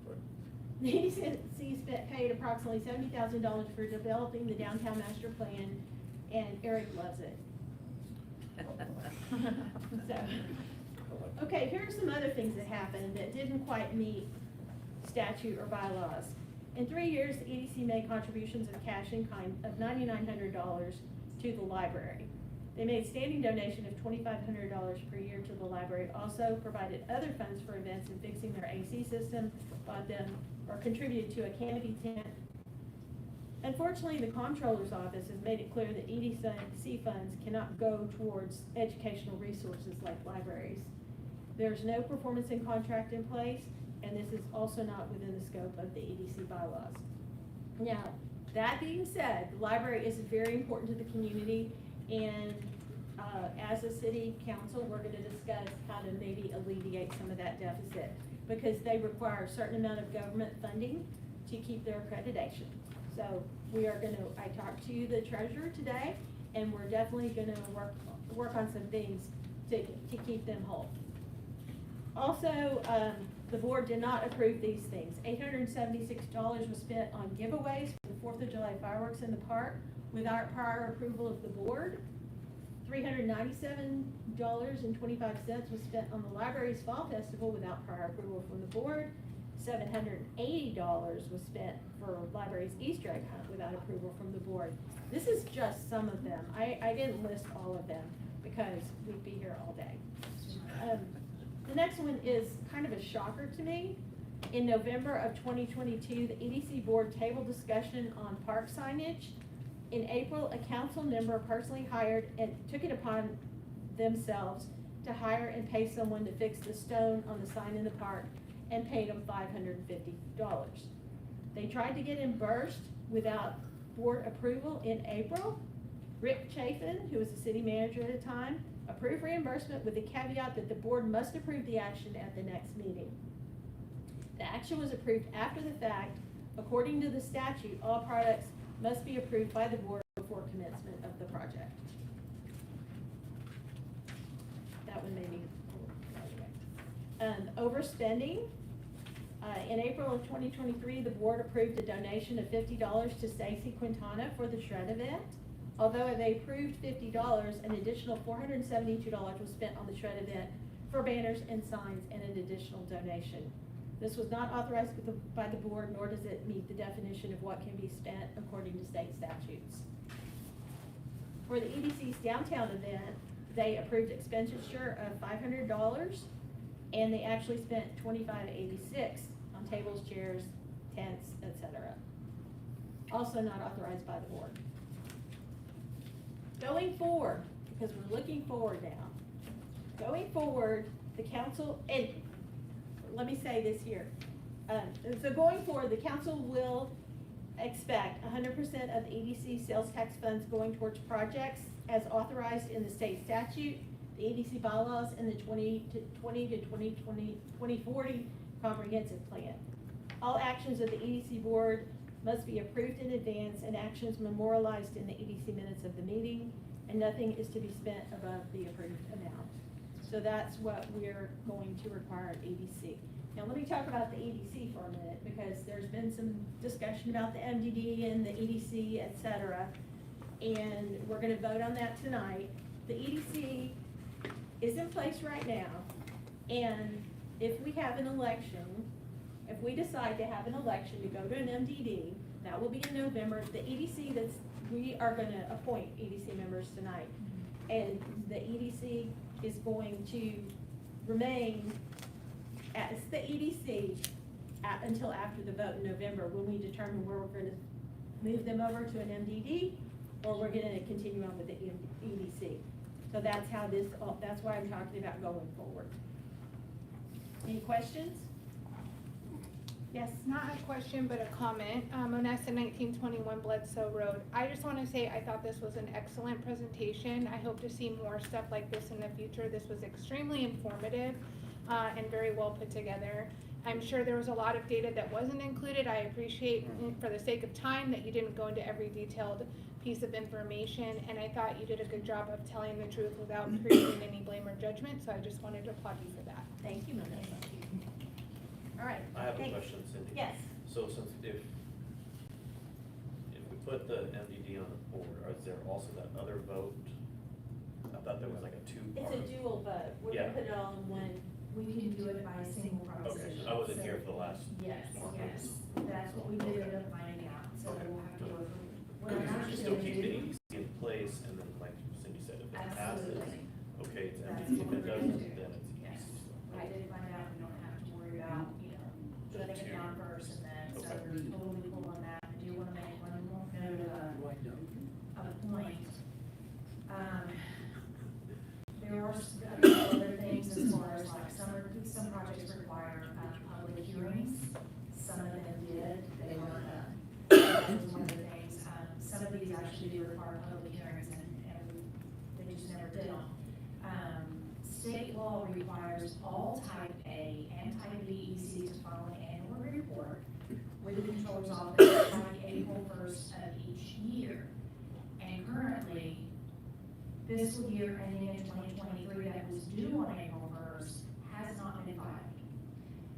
Right. The EDC paid approximately $70,000 for developing the downtown master plan, and Eric loves it. So, okay, here are some other things that happened that didn't quite meet statute or bylaws. In 3 years, the EDC made contributions of cash in kind of $9,900 to the library. They made standing donation of $2,500 per year to the library, also provided other funds for events and fixing their AC system, bought them, or contributed to a canopy tent. Unfortunately, the comptroller's office has made it clear that EDC funds cannot go towards educational resources like libraries. There's no performance and contract in place, and this is also not within the scope of the EDC bylaws. Now, that being said, the library is very important to the community, and as a city council, we're going to discuss how to maybe alleviate some of that deficit, because they require a certain amount of government funding to keep their accreditation. So we are going to, I talked to the treasurer today, and we're definitely going to work on some things to keep them whole. Also, the board did not approve these things. $876 was spent on giveaways for the 4th of July fireworks in the park without prior approval of the board. $397.25 was spent on the library's fall festival without prior approval from the board. $780 was spent for library's Easter egg hunt without approval from the board. This is just some of them. I didn't list all of them because we'd be here all day. The next one is kind of a shocker to me. In November of 2022, the EDC board tabled discussion on park signage. In April, a council member personally hired and took it upon themselves to hire and pay someone to fix the stone on the sign in the park, and paid them $550. They tried to get reimbursed without board approval in April. Rick Chafin, who was the city manager at the time, approved reimbursement with the caveat that the board must approve the action at the next meeting. The action was approved after the fact. According to the statute, all products must be approved by the board before commencement of the project. That one made me overspending. In April of 2023, the board approved a donation of $50 to Stacy Quintana for the shred event. Although they approved $50, an additional $472 was spent on the shred event for banners and signs and an additional donation. This was not authorized by the board, nor does it meet the definition of what can be spent according to state statutes. For the EDC's downtown event, they approved expenditure of $500, and they actually spent $25.86 on tables, chairs, tents, etc. Also not authorized by the board. Going forward, because we're looking forward now, going forward, the council, and let me say this here. So going forward, the council will expect 100% of the EDC sales tax funds going towards projects as authorized in the state statute, the EDC bylaws, and the 2040 comprehensive plan. All actions of the EDC board must be approved in advance and actions memorialized in the EDC minutes of the meeting, and nothing is to be spent above the approved amount. So that's what we're going to require at EDC. Now, let me talk about the EDC for a minute, because there's been some discussion about the MDD and the EDC, et cetera, and we're gonna vote on that tonight. The EDC is in place right now, and if we have an election, if we decide to have an election to go to an MDD, that will be in November. The EDC we are gonna appoint EDC members tonight, and the EDC is going to remain as the EDC until after the vote in November, when we determine where we're gonna move them over to an MDD, or we're gonna continue on with the EDC. So that's how that's why I'm talking about going forward. Any questions? Yes? Not a question, but a comment. Onessa 1921 Bledsoe Road. I just want to say I thought this was an excellent presentation. I hope to see more stuff like this in the future. This was extremely informative and very well put together. I'm sure there was a lot of data that wasn't included. I appreciate, for the sake of time, that you didn't go into every detailed piece of information, and I thought you did a good job of telling the truth without creating any blame or judgment, so I just wanted to applaud you for that. Thank you, Melissa. All right. I have a Thanks. question, Cindy. Yes. So since if we put the MDD on the board, is there also that other vote? I thought there was like a two-part. It's a dual vote. We're gonna Yeah. put it all in one. We can do it by a single proposition. Okay, I wasn't here for the last. Yes, one. yes, that's what we ended up finding out, so Okay. we'll have to go through. What Because I'm we should actually still gonna keep the do- EDC in place, and then like Cindy said, if it passes, Absolutely. okay, it's That's MDD, what if we're it gonna doesn't, do. then it's Yes. EDC. I did find out we don't have to worry about, shutting it down first and then, so Okay. we're totally cool on that. I do wanna make one more note of a point. There are a couple other things as far as like some projects require public hearings. Some of them did, they weren't done. That was one of the things, some of these actually do require public hearings and they just never did them. State law requires all type A and type B ECs to file an annual report with the controller's office by April 1st of each year. And currently, fiscal year ending in 2023 that was due on April 1st has not been filed.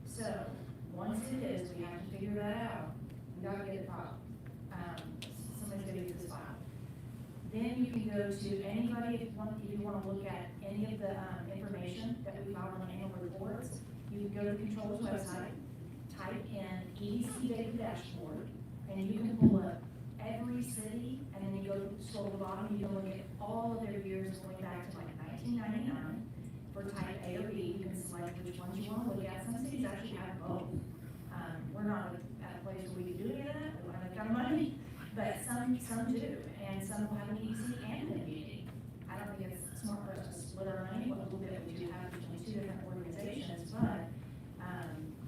So, once it is, we have to figure that out. We gotta get it filed. Somebody's gonna get this filed. Then you can go to anybody, if you wanna look at any of the information that we file on annual reports, you can go to the controller's website, type in EDC data dashboard, and you can pull up every city, and then you go scroll to the bottom, you can look at all of their years going back to like 1999. For type A or B, you can select which ones you wanna look at. Some cities actually have both. We're not at a place where we can do any of that, we don't have that kind of money, but some do, and some will have an EDC and an MDD. I don't think it's smart for us to split our money, what little bit we do have between two different organizations, but,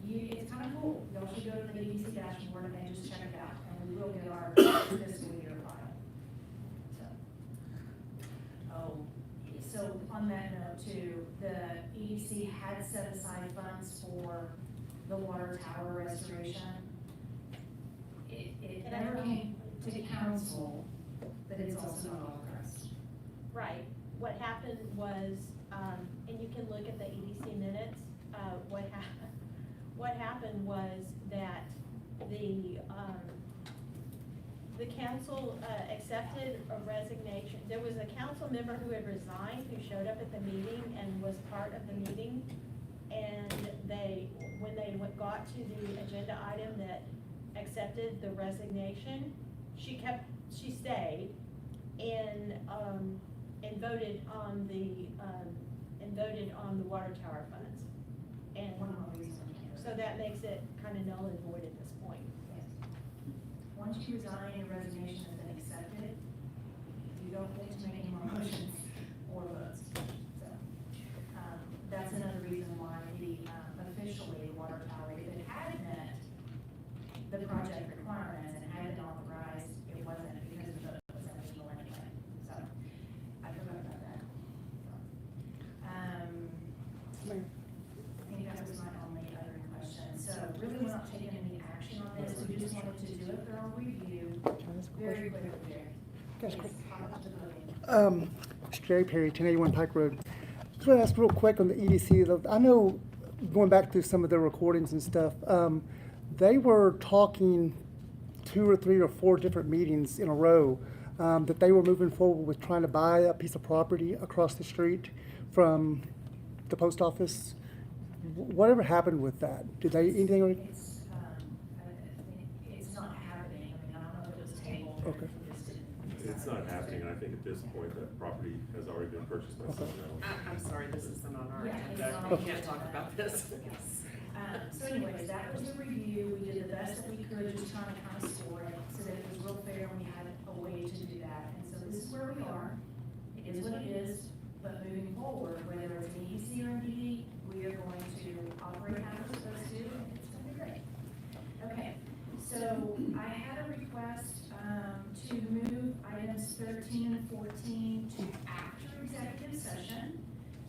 it's kind of cool. Y'all should go to the EDC dashboard and just check it out, and we will get our fiscal year file. So on that note too, the EDC had set aside funds for the water tower restoration. It never came to the council, but it's also not authorized. Right. What happened was, and you can look at the EDC minutes, what happened was that the council accepted a resignation. There was a council member who had resigned, who showed up at the meeting and was part of the meeting. And when they got to the agenda item that accepted the resignation, she stayed, and voted on the water tower funds. And so that makes it kind of null and void at this point. Once you resign, your resignation has been accepted, you don't need to make any more motions or votes. So, that's another reason why officially water tower, if it had met the project requirements and had been authorized, it wasn't because the vote was illegal anyway. So, I forgot about that. I think that was my only other question. So really, we're not taking any action on this, we just wanted to do a thorough review, very quickly. That's quick. Hop up to the podium. Mr. Jerry Perry, 1081 Pike Road. Just want to ask real quick on the EDC. I know, going back through some of the recordings and stuff, they were talking 2 or 3 or 4 different meetings in a row that they were moving forward with trying to buy a piece of property across the street from the post office. Whatever happened with that? Did they, anything? It's not happening, I mean, I don't know if it was tabled. or Okay. it just didn't- It's not happening, and I think at this point, that property has already been purchased by someone else. I'm sorry, this isn't on our Yeah, it's agenda, not. we can't talk about this. Yes. So anyways, that was the review, we did the best that we could, just trying to kind of score it, so that it was real fair, and we had a way to do that, and so this is where we are. It is what it is, but moving forward, whether it's an EDC or an ED, we are going to operate how we're supposed to, and it's gonna be great. Okay, so I had a request, to move items 13 and 14 to after executive session.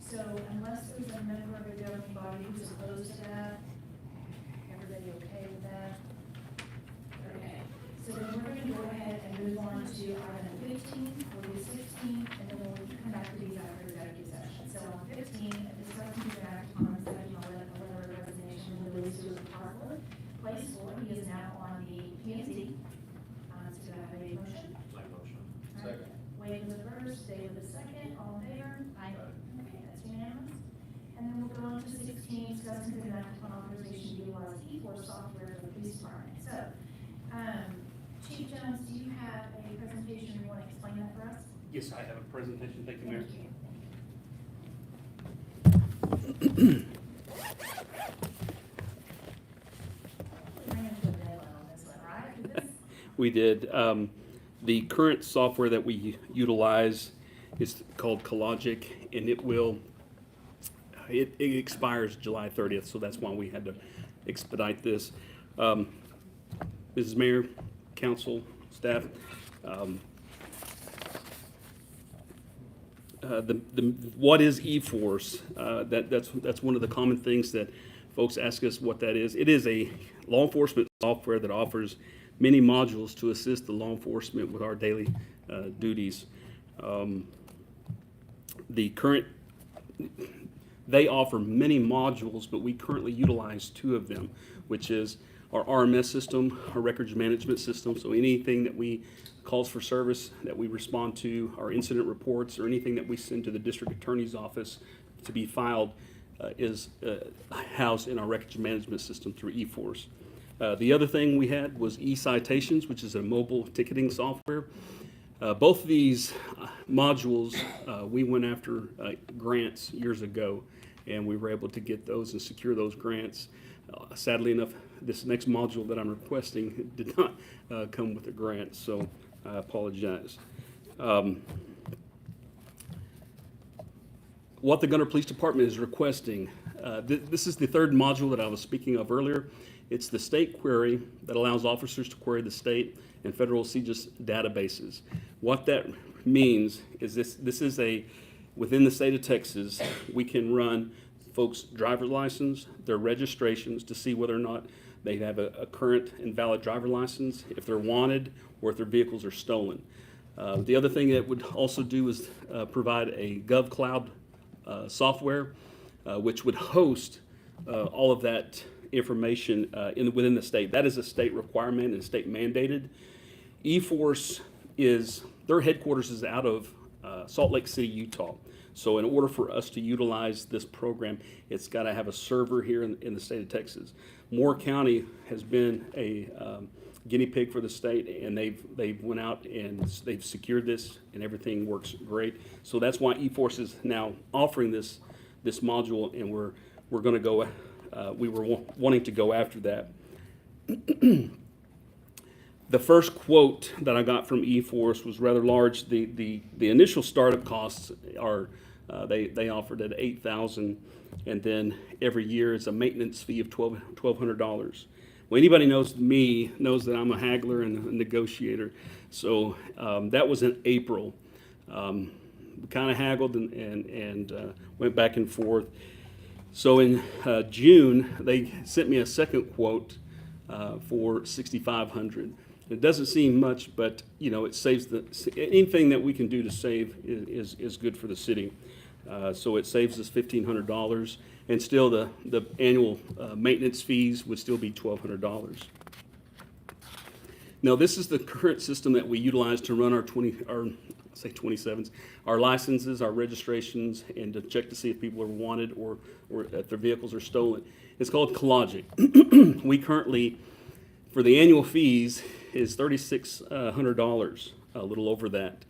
So unless there's a member of the governing body who's opposed to that, everybody okay with that? Okay, so then we're gonna go ahead and move on to item 15, we'll do 16, and then we'll come back to these after executive session. So on 15, a discussion to act on the second letter of resignation released to Hartwood, place 4, he is now on the P&Z. So do I have a motion? My motion. Second. Wade was the first, Dave was the second, all in favor? Aye. Okay, that's unanimous. And then we'll go on to 16, discuss and consider act upon authorization to utilize E4 software for the police department. So, Chief Jones, do you have a presentation you want to explain that for us? Yes, I have a presentation. Thank you, Mayor. Thank you. We ran into a deadline on this one, right? Did this- We did. The current software that we utilize is called Collogic, and it expires July 30th, so that's why we had to expedite this. Mrs. Mayor, council, staff, what is eForce? That's one of the common things that folks ask us what that is. It is a law enforcement software that offers many modules to assist the law enforcement with our daily duties. They offer many modules, but we currently utilize 2 of them, which is our RMS system, our records management system. So anything that we calls for service that we respond to, our incident reports, or anything that we send to the district attorney's office to be filed is housed in our records management system through eForce. The other thing we had was eCitations, which is a mobile ticketing software. Both of these modules, we went after grants years ago, and we were able to get those and secure those grants. Sadly enough, this next module that I'm requesting did not come with a grant, so I apologize. What the Gunter Police Department is requesting, this is the 3rd module that I was speaking of earlier. It's the state query that allows officers to query the state and federal CJIS databases. What that means is this is within the state of Texas, we can run folks' driver's license, their registrations to see whether or not they have a current and valid driver license, if they're wanted, or if their vehicles are stolen. The other thing it would also do is provide a GovCloud software, which would host all of that information within the state. That is a state requirement and state mandated. eForce their headquarters is out of Salt Lake City, Utah. So in order for us to utilize this program, it's got to have a server here in the state of Texas. Moore County has been guinea pig for the state, and they've went out and they've secured this, and everything works great. So that's why eForce is now offering this module, and we're going to go. We were wanting to go after that. The first quote that I got from eForce was rather large. The initial startup costs are they offered at $8,000, and then every year it's a maintenance fee of $1,200. Well, anybody knows me knows that I'm a haggler and a negotiator. So that was in April. We kind of haggled and went back and forth. So in June, they sent me a second quote for $6,500. It doesn't seem much, but it saves anything that we can do to save is good for the city. So it saves us $1,500, and still the annual maintenance fees would still be $1,200. Now, this is the current system that we utilize to run our 27s, our licenses, our registrations, and to check to see if people are wanted or if their vehicles are stolen. It's called Cologic. We currently, for the annual fees, is $3,600, a little over that.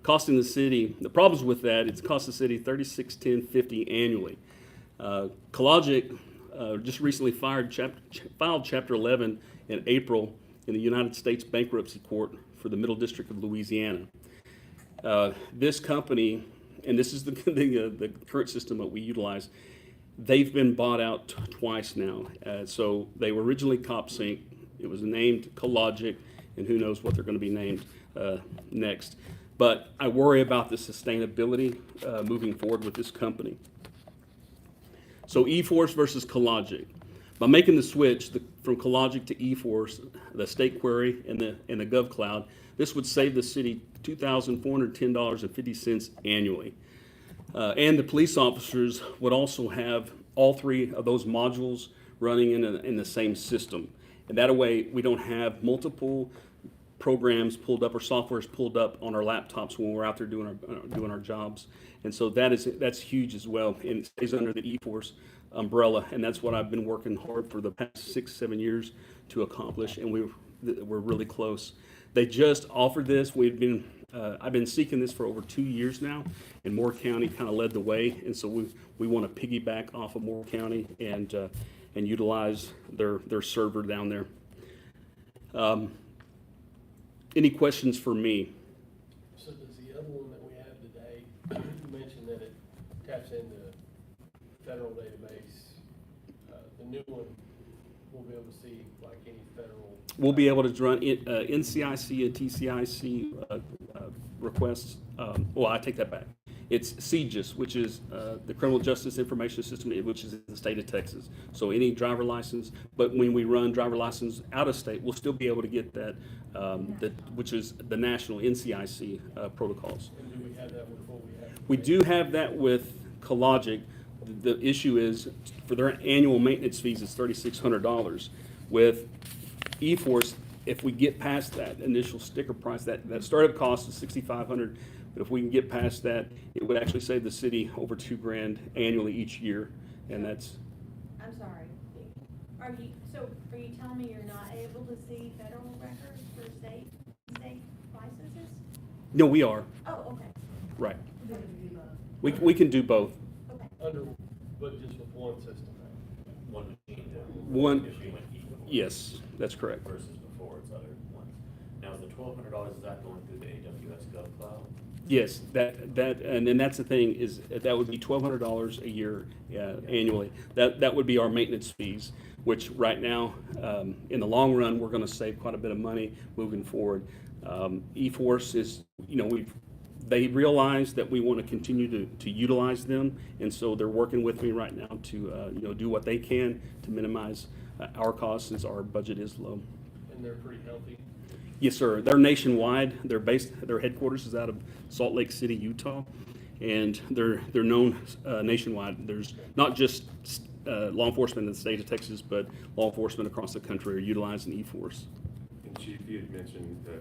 Costing the city, the problems with that, it's cost the city $36,1050 annually. Cologic just recently filed Chapter 11 in April in the United States Bankruptcy Court for the Middle District of Louisiana. This company, and this is the current system that we utilize, they've been bought out twice now. So they were originally CopSync. It was named Cologic, and who knows what they're going to be named next. But I worry about the sustainability moving forward with this company. So eForce versus Cologic. By making the switch from Cologic to eForce, the state query and the GovCloud, this would save the city $2,410.50 annually. And the police officers would also have all three of those modules running in the same system. And that way, we don't have multiple programs pulled up or softwares pulled up on our laptops when we're out there doing our jobs. And so that's huge as well, and it stays under the eForce umbrella. And that's what I've been working hard for the past 6-7 years to accomplish, and we're really close. They just offered this. I've been seeking this for over 2 years now, and Moore County kind of led the way, and so we want to piggyback off of Moore County and utilize their server down there. Any questions for me? So does the other one that we have today, you mentioned that it taps into federal database. The new one, we'll be able to see like any federal. We'll be able to run NCIC and TCIC requests. Well, I take that back. It's CJIS, which is the Criminal Justice Information System, which is in the state of Texas. So any driver license, but when we run driver license out of state, we'll still be able to get that, which is the national NCIC protocols. And do we have that before we have? We do have that with Cologic. The issue is for their annual maintenance fees is $3,600. With eForce, if we get past that initial sticker price, that startup cost is $6,500. But if we can get past that, it would actually save the city over $2,000 annually each year, and that's. I'm sorry. Are you telling me you're not able to see federal records for state licenses? No, we are. Oh, okay. Right. We can do both. But just with one system. One machine. One. Yes, that's correct. Versus before it's other ones. Now, is the $1,200, is that going through the AWS GovCloud? Yes, and then that's the thing is that would be $1,200 a year annually. That would be our maintenance fees, which right now, in the long run, we're going to save quite a bit of money moving forward. eForce is, they realize that we want to continue to utilize them, and so they're working with me right now to do what they can to minimize our costs since our budget is low. And they're pretty healthy. Yes, sir. They're nationwide. Their headquarters is out of Salt Lake City, Utah, and they're known nationwide. There's not just law enforcement in the state of Texas, but law enforcement across the country are utilizing eForce. And Chief, you had mentioned that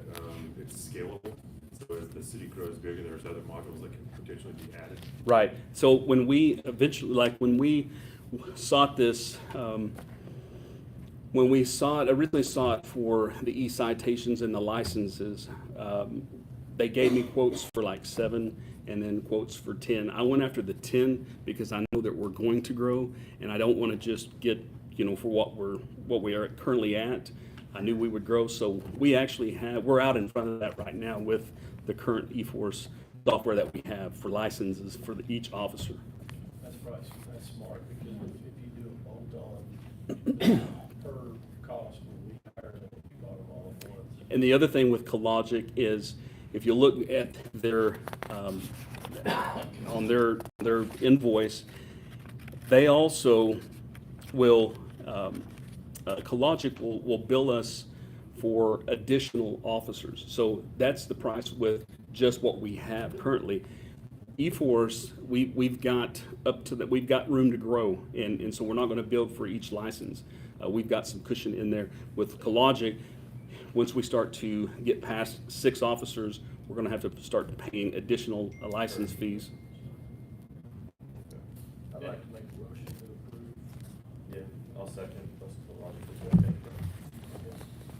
it's scalable. So as the city grows bigger, there's other modules that can potentially be added. Right. So when we sought this when we originally saw it for the e-citations and the licenses, they gave me quotes for like 7 and then quotes for 10. I went after the 10 because I know that we're going to grow, and I don't want to just get, for what we are currently at. I knew we would grow, so we're out in front of that right now with the current eForce software that we have for licenses for each officer. That's smart, because if you do a bolt-on, per cost will be higher than if you bought them all at once. And the other thing with Collogic is, if you look at their, on their invoice, they also will, Collogic will bill us for additional officers. So that's the price with just what we have currently. eForce, we've got we've got room to grow, and so we're not going to bill for each license. We've got some cushion in there. With Collogic, once we start to get past 6 officers, we're going to have to start paying additional license fees. I'd like to make a motion to approve. Yeah, I'll second, that's the logical way.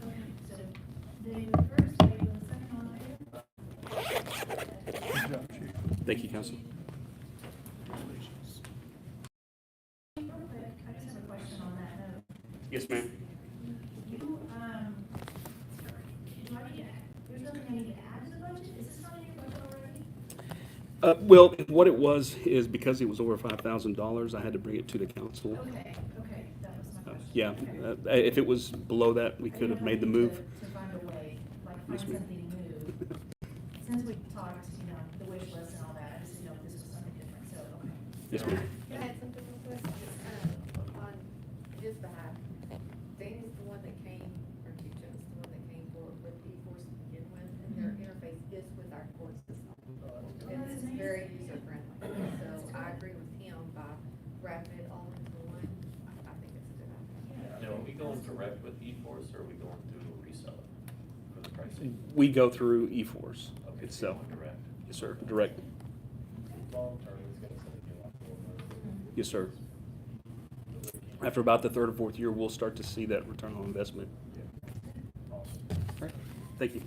Okay, so Dave with the first, Dave with the second, all in favor? Good job, Chief. Thank you, Council. Real quick, I just have a question on that note. Yes, ma'am. You, do I need to, there's nothing I need to add to the budget? Is this not in your budget already? Well, what it was is because it was over $5,000, I had to bring it to the council. Okay, that was my question. Yeah, Okay. if it was below that, we could have made the move. To find a way, like find Yes, ma'am. something new. Since we talked, the wish list and all that, I just didn't know if this was something different, so, okay. Yes, ma'am. Can I add something real quick? On his behalf, Dana's the one that came, or Chief Jones, the one that came for with eForce to begin with, and their interface is with our court system. And this is very user friendly, so I agree with him by wrapping it all into one. I think it's a good idea. Now, are we going direct with eForce, or are we going through a reseller for the pricing? We go through eForce Okay, so itself. we're direct. Yes, sir. Direct. Long term, it's gonna save you a lot more money. Yes, sir. After about the 3rd or 4th year, we'll start to see that return on investment. Right. Thank you.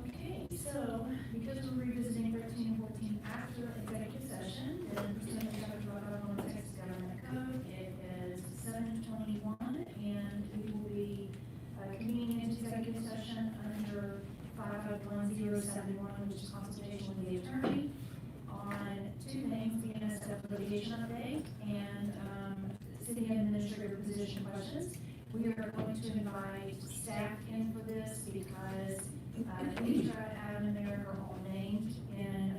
Okay, so because we're revisiting 13 and 14 after executive session, then pursuant to Chapter 551 Texas Government Code, it is 7:21, and we will be convening into executive session under 551-071, which is consultation with the attorney on 2 things, the NSF litigation update and city administrator position questions. We are going to invite staff in for this because Keisha, Adam, and Eric are all named in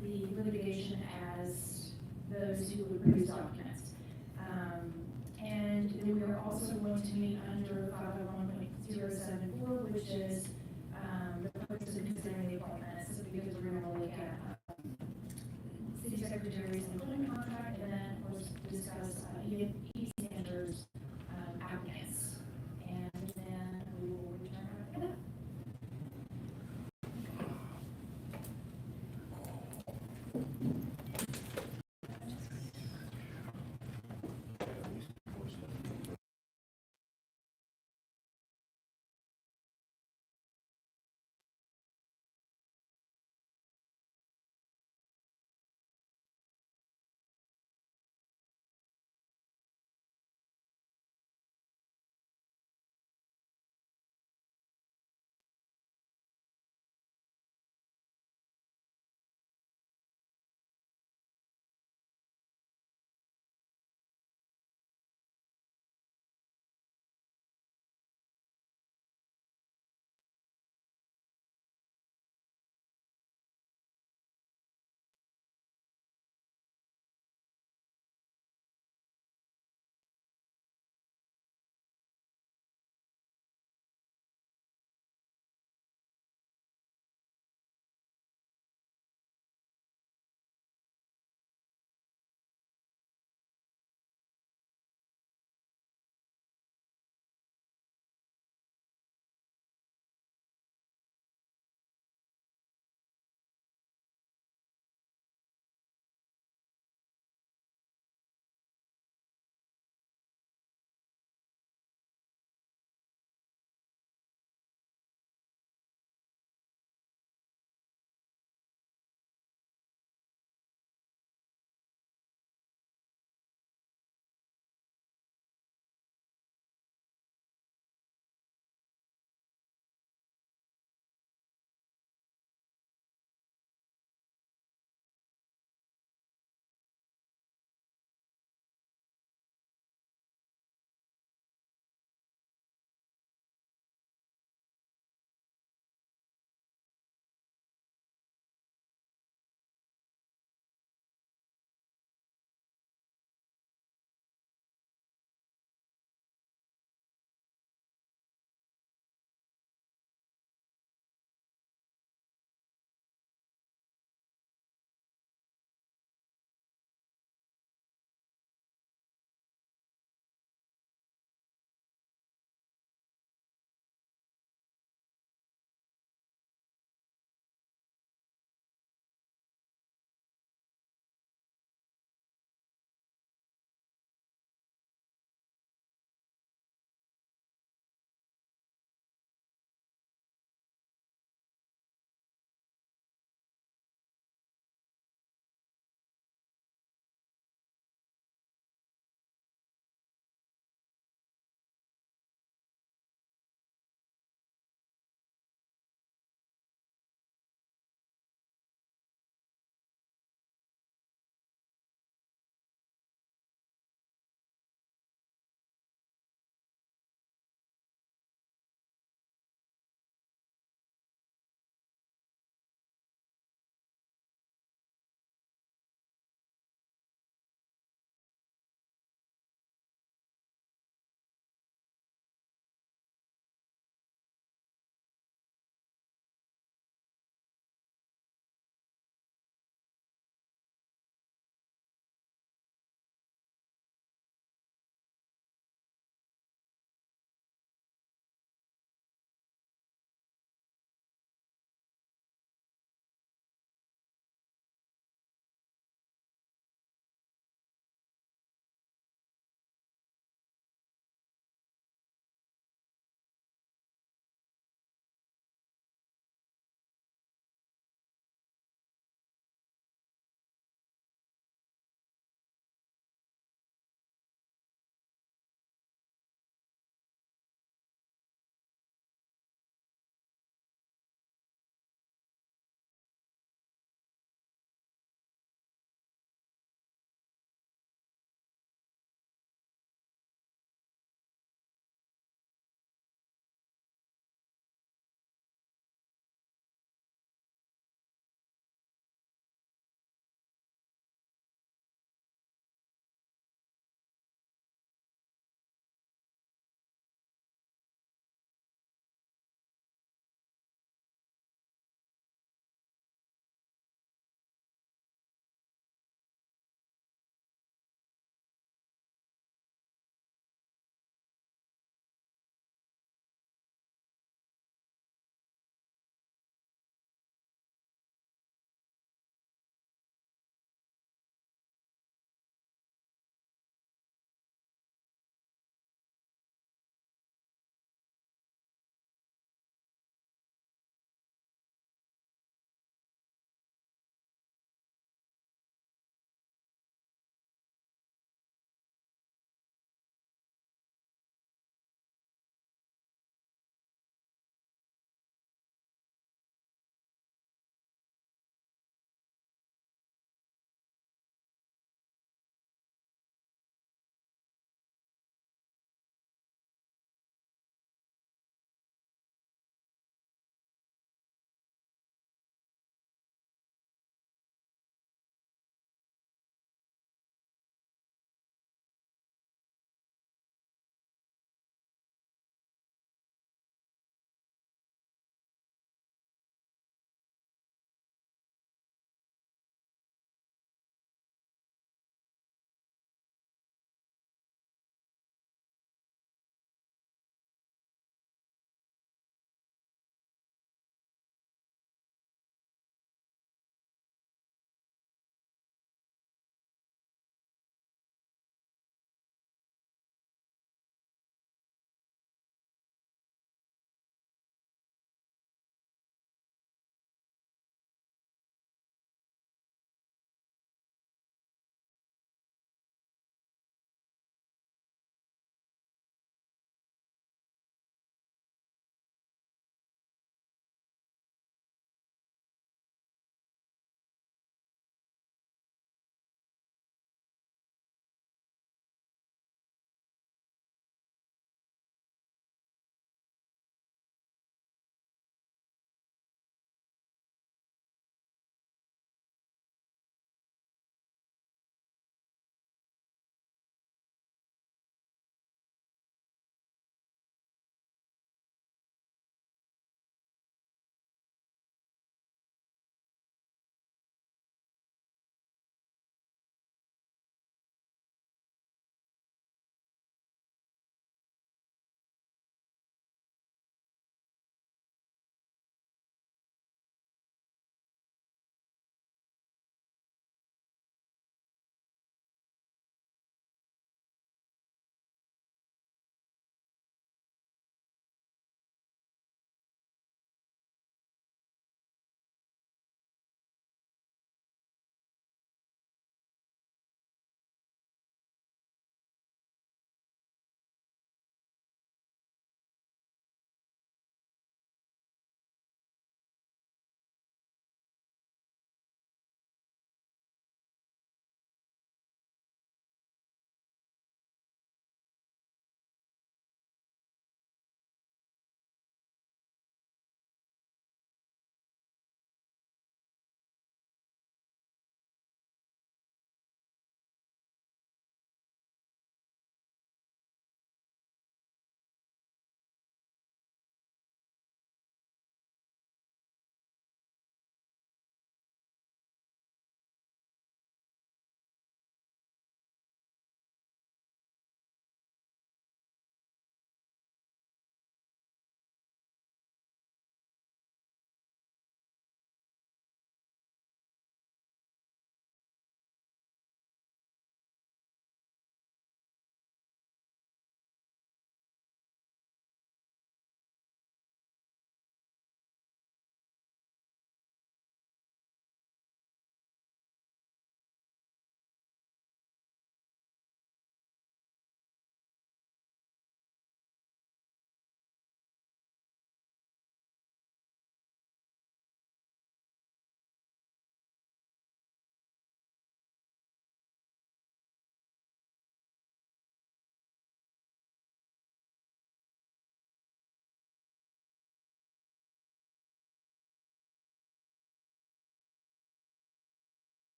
the litigation as those who would produce documents. And then we are also going to meet under 501.074, which is the purpose of considering the appointments. This is because we're going to look at city secretary's employment contract, and then, of course, discuss e-standards applicants. And then we will return after that.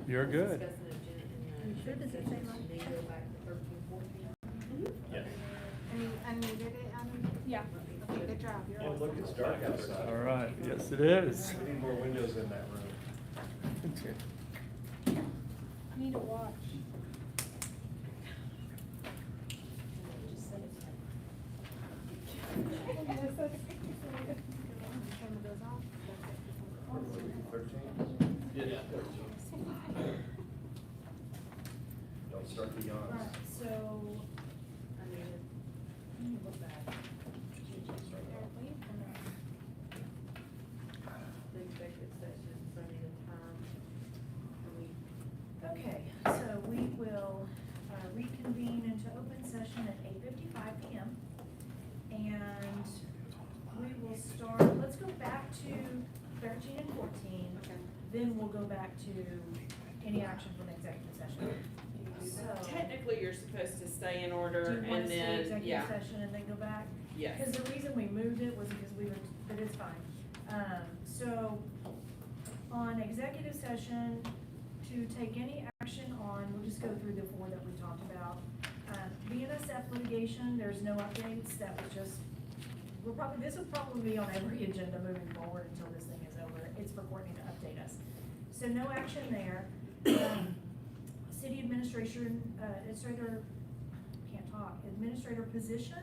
You're good. Discuss an agenda in the executive session, and then go back to 13, 14. Yeah. And you unmuted it, Yeah. Okay, good job. You're And look, it's dark outside. All right, yes, it is. We need more windows in that room. Need a watch. Yeah. Don't start the yawns. Right, so, look back. The executive session, so I need a time. And we Okay, so we will reconvene into open session at 8:55 PM. And we will start, let's go back to 13 and 14. Then we'll go back to any action from executive session. So, Technically, you're supposed to stay in do order you want and to stay then, executive yeah, session and then go back? yes. Because the reason we moved it was because we were, but it's fine. So, on executive session, to take any action on, we'll just go through the four that we talked about. BNSF litigation, there's no updates, that was just, this will probably be on every agenda moving forward until this thing is over. It's for Courtney to update us. So no action there. City administration, administrator position. I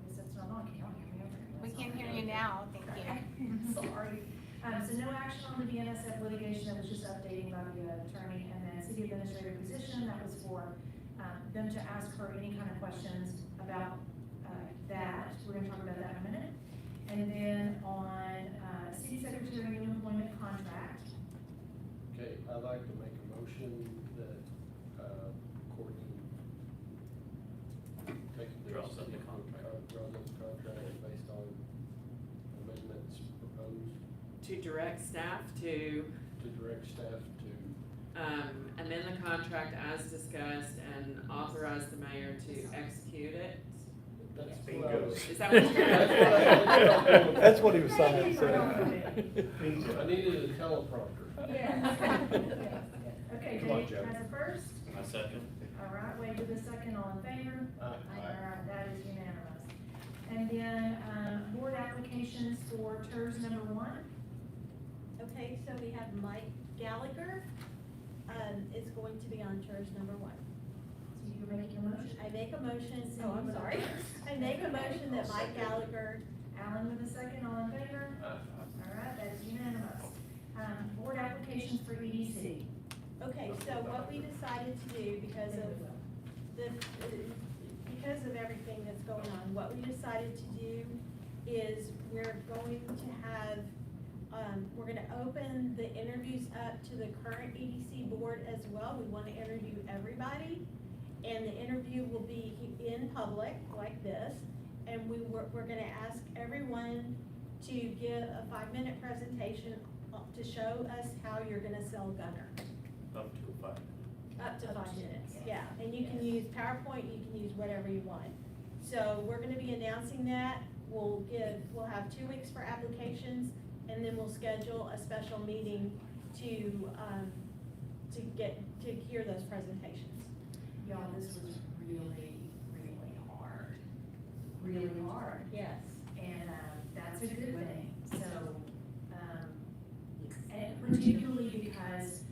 guess that's not on, can y'all hear me over here? We can hear you now, thank you. Sorry. So no action on the BNSF litigation, that was just updating about the attorney, and then city administrator position, that was for them to ask her any kind of questions about that. We're gonna talk about that in a minute. And then on city secretary new employment contract. Okay, I'd like to make a motion that, Courtney take the. Draws up the contract. Draws up the contract based on amendments proposed To direct staff to, to direct staff to, amend the contract as discussed and authorize the mayor to execute it. that's Bingo. what I was. Is that what you're That's That's what he was saying, I needed a teleprompter. Okay, Come on, Dave Joe. has a first. My second. All right, Wade with a second, all in favor? Aye. All right, that is unanimous. And then, board applications for TERS number 1. Okay, so we have Mike Gallagher, is going to be on TERS number 1. So you make your motion. I make a motion. Oh, I'm sorry. I make a motion that Mike Gallagher, Alan with a second, all in favor? All right, that is unanimous. Board applications for EDC. okay, so what we decided to do because of everything that's going on, what we decided to do is we're going to have, we're gonna open the interviews up to the current EDC board as well. We wanna interview everybody, and the interview will be in public like this. And we're gonna ask everyone to give a 5-minute presentation to show us how you're gonna sell Gunter. Up to 5. Up to 5 minutes, yeah, and you can use PowerPoint, you can use whatever you want. So we're gonna be announcing that, we'll have 2 weeks for applications, and then we'll schedule a special meeting to hear those presentations. Y'all, this was really, really hard. Really hard. Yes. And that's a good thing. So, and particularly because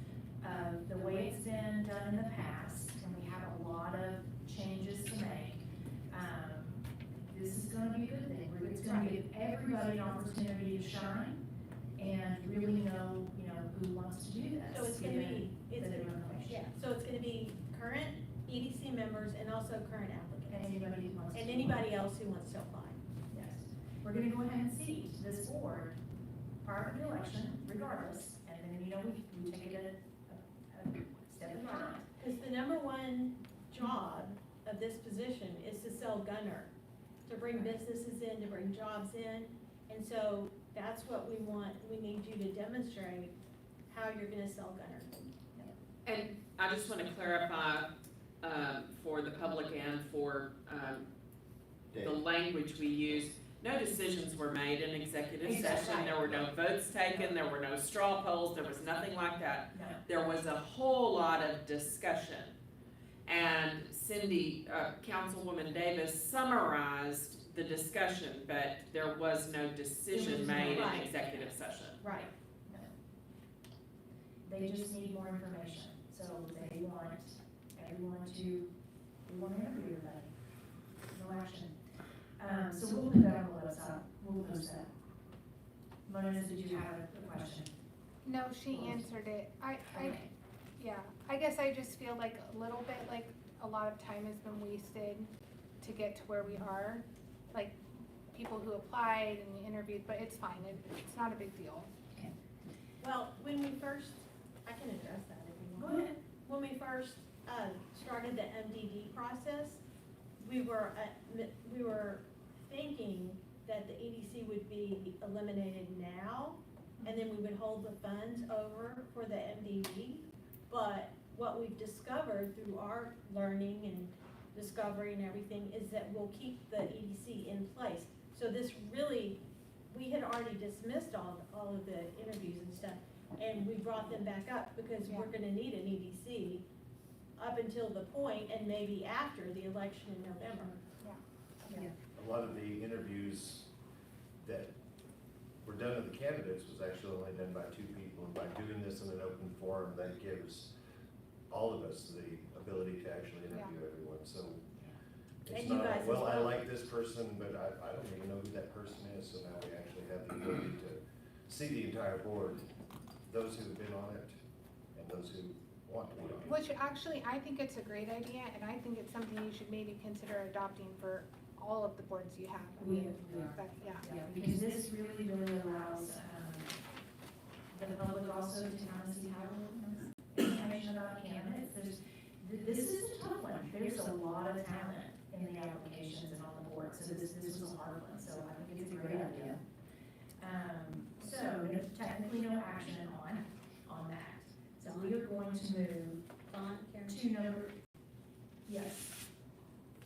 of the way it's been done in the past, and we have a lot of changes to make, this is gonna be a good thing. It's gonna give everybody an opportunity to shine and really know, who wants to do this. So it's gonna be, given the new information. yeah, so it's gonna be current EDC members and also current applicants. And anybody who wants to. And anybody else who wants to apply. Yes. We're gonna go ahead and seat this board prior to the election, regardless, and then, we take it a step at a time. Because the number one job of this position is to sell Gunter, to bring businesses in, to bring jobs in. And so that's what we want, we need you to demonstrate how you're gonna sell Gunter. And I just want to clarify, for the public and for, the language we use, no decisions were made in executive Exactly. session, there were no votes taken, there were no straw polls, there was nothing like that. No. There was a whole lot of discussion. And Cindy, Councilwoman Davis summarized the discussion, but there was no decision made in Right. executive session. Right. No. They just need more information, so they want everyone to, we want to interview everybody. No action. So we'll put that on the website, we'll post that. Mona, did you have a question? No, she answered it. Okay. Yeah, I guess I just feel like a little bit like a lot of time has been wasted to get to where we are. Like, people who applied and interviewed, but it's fine, it's not a big deal. Well, when we first, I can address that if you want. Go ahead. When we first, started the MDD process, we were thinking that the EDC would be eliminated now, and then we would hold the funds over for the MDD. But what we've discovered through our learning and discovery and everything is that we'll keep the EDC in place. So this really, we had already dismissed all of the interviews and stuff, and we brought them back up because we're gonna need an EDC up until the point and maybe after the election in November. A lot of the interviews that were done of the candidates was actually only done by 2 people, and by doing this in an open forum, that gives all of us the ability to actually interview everyone, so. It's And you not, guys as well, I well. like this person, but I don't even know who that person is, so now we actually have the ability to see the entire board, those who've been on it and those who want to be on it. Which actually, I think it's a great idea, and I think it's something you should maybe consider adopting for all of the boards you have. We are. Yeah. Yeah, because this really allows, the public also to kind of see how, information about candidates. This is a tough one. There's a lot of talent in the applications and on the board, so this was a hard one, so I think it's a great idea. So, technically no action on that. So we are going to move to number, yes.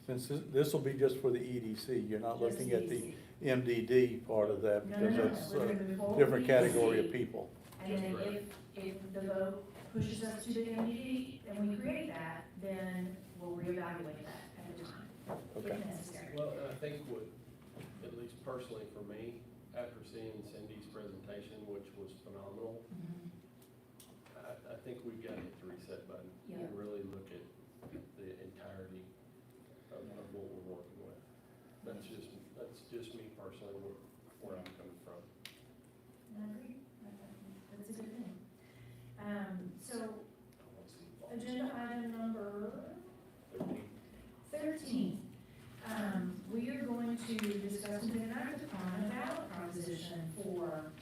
Since this will be just for the EDC, you're not Just looking at the EDC. MDD part of that No, because no, no, that's we're a gonna move forward different with category of EDC. people. And then if the vote pushes us to the MDD and we create that, then we'll reevaluate that at the time, Okay. if necessary. Well, and I think what, at least personally for me, after seeing Cindy's presentation, which was phenomenal, Mhm. I think we've got to hit the reset button Yeah. and really look at the entirety of what we're working with. That's just me personally, where I'm coming from. I agree. That's a good thing. So, agenda item number 13. We are going to discuss and act upon a ballot proposition for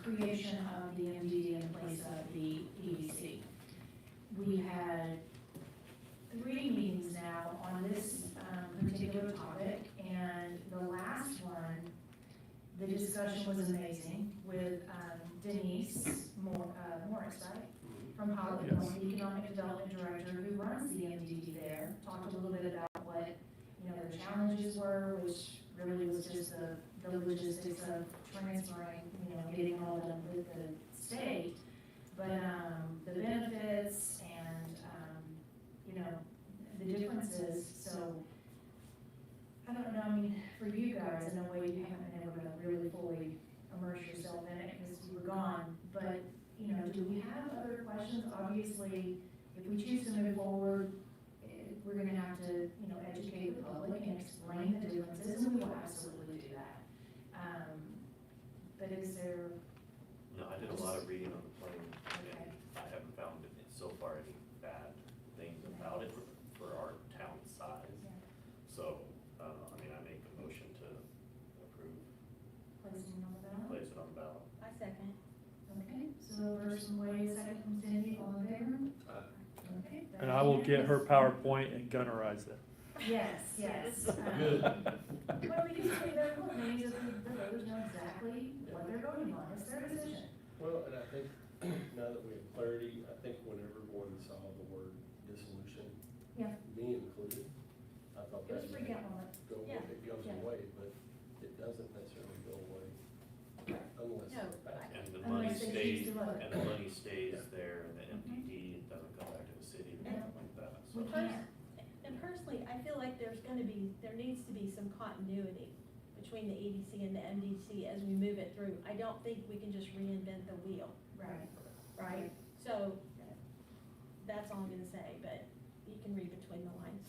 creation of the MDD in place of the EDC. We had 3 meetings now on this particular topic, and the last one, the discussion was amazing with Denise Morris, right? From Hollywood, Yes. the Economic Development Director who runs the MDD there, talked a little bit about what, the challenges were, which really was just the logistics of transferring, getting all done with the state. But, the benefits and, the differences, so, I don't know, for you guys, in a way, you haven't been able to really fully immerse yourself in it because you were gone, but, do we have other questions? Obviously, if we choose to move forward, we're gonna have to, educate the public and explain the differences, and we will absolutely do that. But is there, No, I did a lot of reading on the plane, Okay. and I haven't found so far any bad things about it for our town size. Yeah. So, I make a motion to approve, placing on the ballot? place it on the ballot. I second. Okay, so first from Wade, second from Cindy, all in favor? Okay. And I will get her PowerPoint and Gunnerize it. Yes, yes. Good. Well, we can say that, look, maybe the voters know exactly what they're voting on, it's their decision. Well, and I think, now that we have clarity, I think when everyone saw the word dissolution, Yeah. me included, I thought It was that freak might out moment. go, Yeah. it goes Yeah. away, but it doesn't necessarily go away unless No, it's passed. And the Unless money they stays, choose to vote. and the money stays there in the MDD, it doesn't come back to the city or And- anything like that, so. We can't. And personally, I feel like there needs to be some continuity between the EDC and the MDC as we move it through. I don't think we can just reinvent the wheel, Right. right? So, that's all I'm gonna say, but you can read between the lines.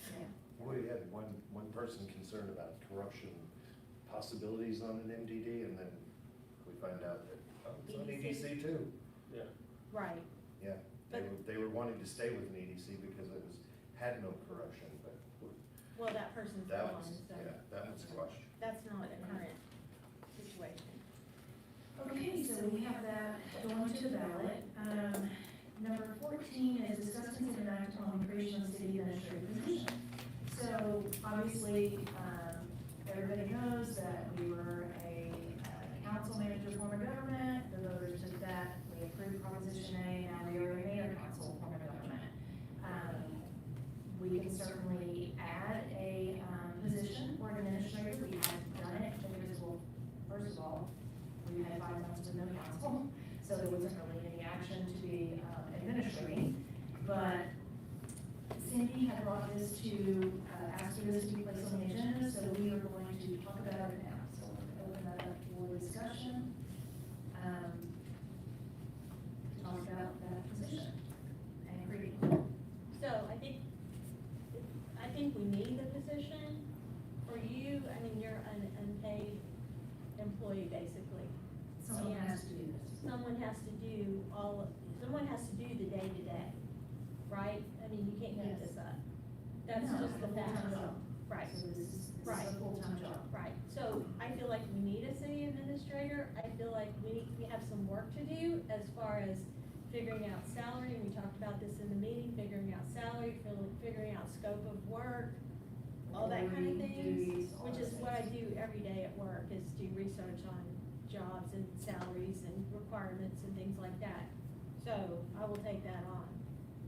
We had one person concerned about corruption possibilities on an MDD, and then we find out that, oh, it's on EDC too. Yeah. Right, Yeah, they were wanting to stay with an EDC because it had no corruption, but well, that person's that gone, was, so yeah, that was squashed. that's not the current situation. Okay, so we have that going to the ballot. Number 14 is discuss, consider, and act upon the creation of the city administrative position. So obviously, everybody knows that we were a council manager form of government. The voters took that, we approved Proposition A, now we are a mayor council form of government. We can certainly add a position for an administrator. We have done it because, well, first of all, we had 5 months with no council, so there wasn't really any action to be administrating. But Cindy had brought this to, ask for this to be placed on the agenda, so we are going to talk about it now. So we'll open that up for discussion. Talk about that position and create. So I think we need the position. For you, I mean, you're an unpaid employee, basically. Someone Yeah. has to do this. Someone has to do the day-to-day, right? I mean, you can't keep Yes. this up. That's No, just the it's a fact. full-time job. Right, So this is Right. a full-time job. right. So I feel like we need a city administrator. I feel like we have some work to do as far as figuring out salary. We talked about this in the meeting, figuring out salary, figuring out scope of work, all that kind of Authority, things, duties, all which those is what I things. do every day at work, is do research on jobs and salaries and requirements and things like that. So I will take that on.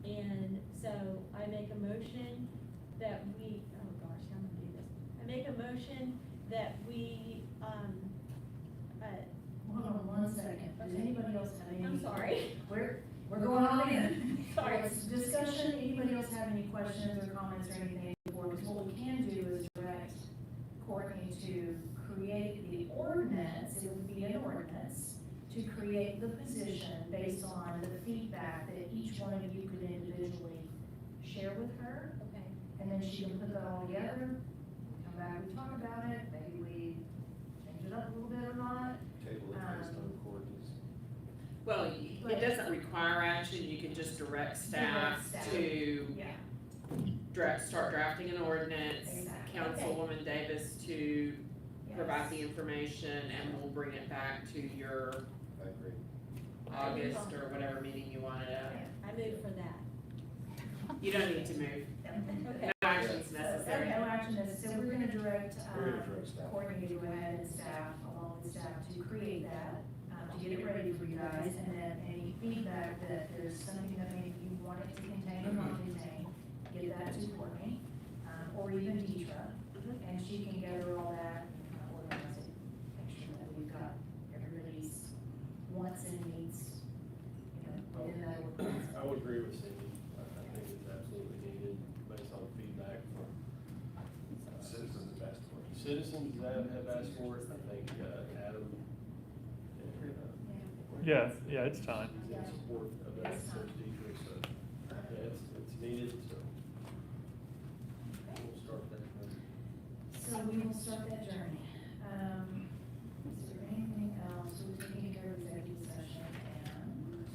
And so I make a motion that we, oh gosh, how am I gonna do this? I make a motion that we, Hold on one second. Does anybody else have any? I'm sorry. We're going on again. Sorry. It's discussion. Anybody else have any questions or comments or anything? Because what we can do is direct Courtney to create the ordinance, it would be an ordinance, to create the position based on the feedback that each one of you could individually share with her. Okay. And then she can put that all together, we come back, we talk about it, maybe we change it up a little bit or not. Table it based on Courtney's. Well, it doesn't require action, you can just direct staff Direct staff. to Yeah. start drafting an ordinance. Exactly. Councilwoman Davis to Yes. provide the information, and we'll bring it back to your I agree. August or whatever meeting you want it at. I move for that. You don't need to move, Okay. no action's So, necessary. no action necessary, so we're gonna direct, We're gonna direct staff. Courtney to go ahead and staff, along with staff, to create that, to get it ready for you guys, and then any feedback that there's something that maybe you want it to contain or not contain, get that to Courtney, or even Deidre, and she can gather all that, and organize it, make sure that we've got everybody's wants and needs, you know, within that ordinance. I would agree with Cindy. I think it's absolutely needed based on feedback from Citizens have asked for it. citizens that have asked for it. I think Adam Yeah, it's time. is in support of that, so Deidre, so yeah, it's needed, so we'll start that. So we will start that journey. Is there anything else? We're taking care of executive session and.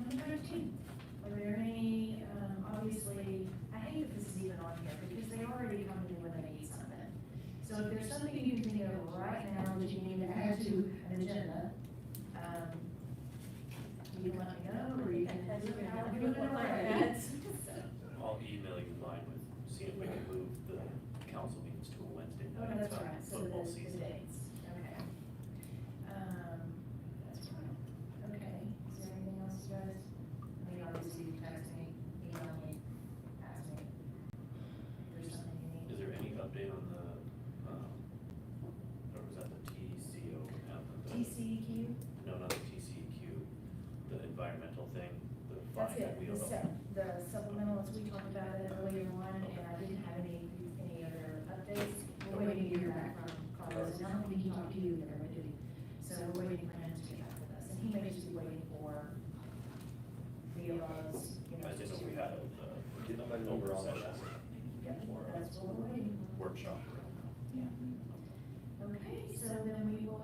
Number 13, are there any, obviously, I hate that this is even on here because they already come to me when they need something. So if there's something you can think of right now that you need to add to an agenda, you can let me know, or you can. That's do it good. however I'll you do it want. like that. I'll email you mine with, see if we can move the council meetings to a Wednesday Oh, night. that's right, so Football the season. dates, okay. That's right, okay, is there anything else, you guys? I mean, obviously, you text me, email me, ask me. If there's something you need. Is there any update That's it, the supplemental, as we talked about it earlier on, and I didn't have any other updates. We're waiting to hear back from Carlos, and I don't think he talked to you either, did he? So we're waiting for him to get back with us, and he may just be waiting for VLO's, you know. I didn't know we had an overall session Yeah, that's what we're waiting for. workshop. Yeah. Okay, so then we will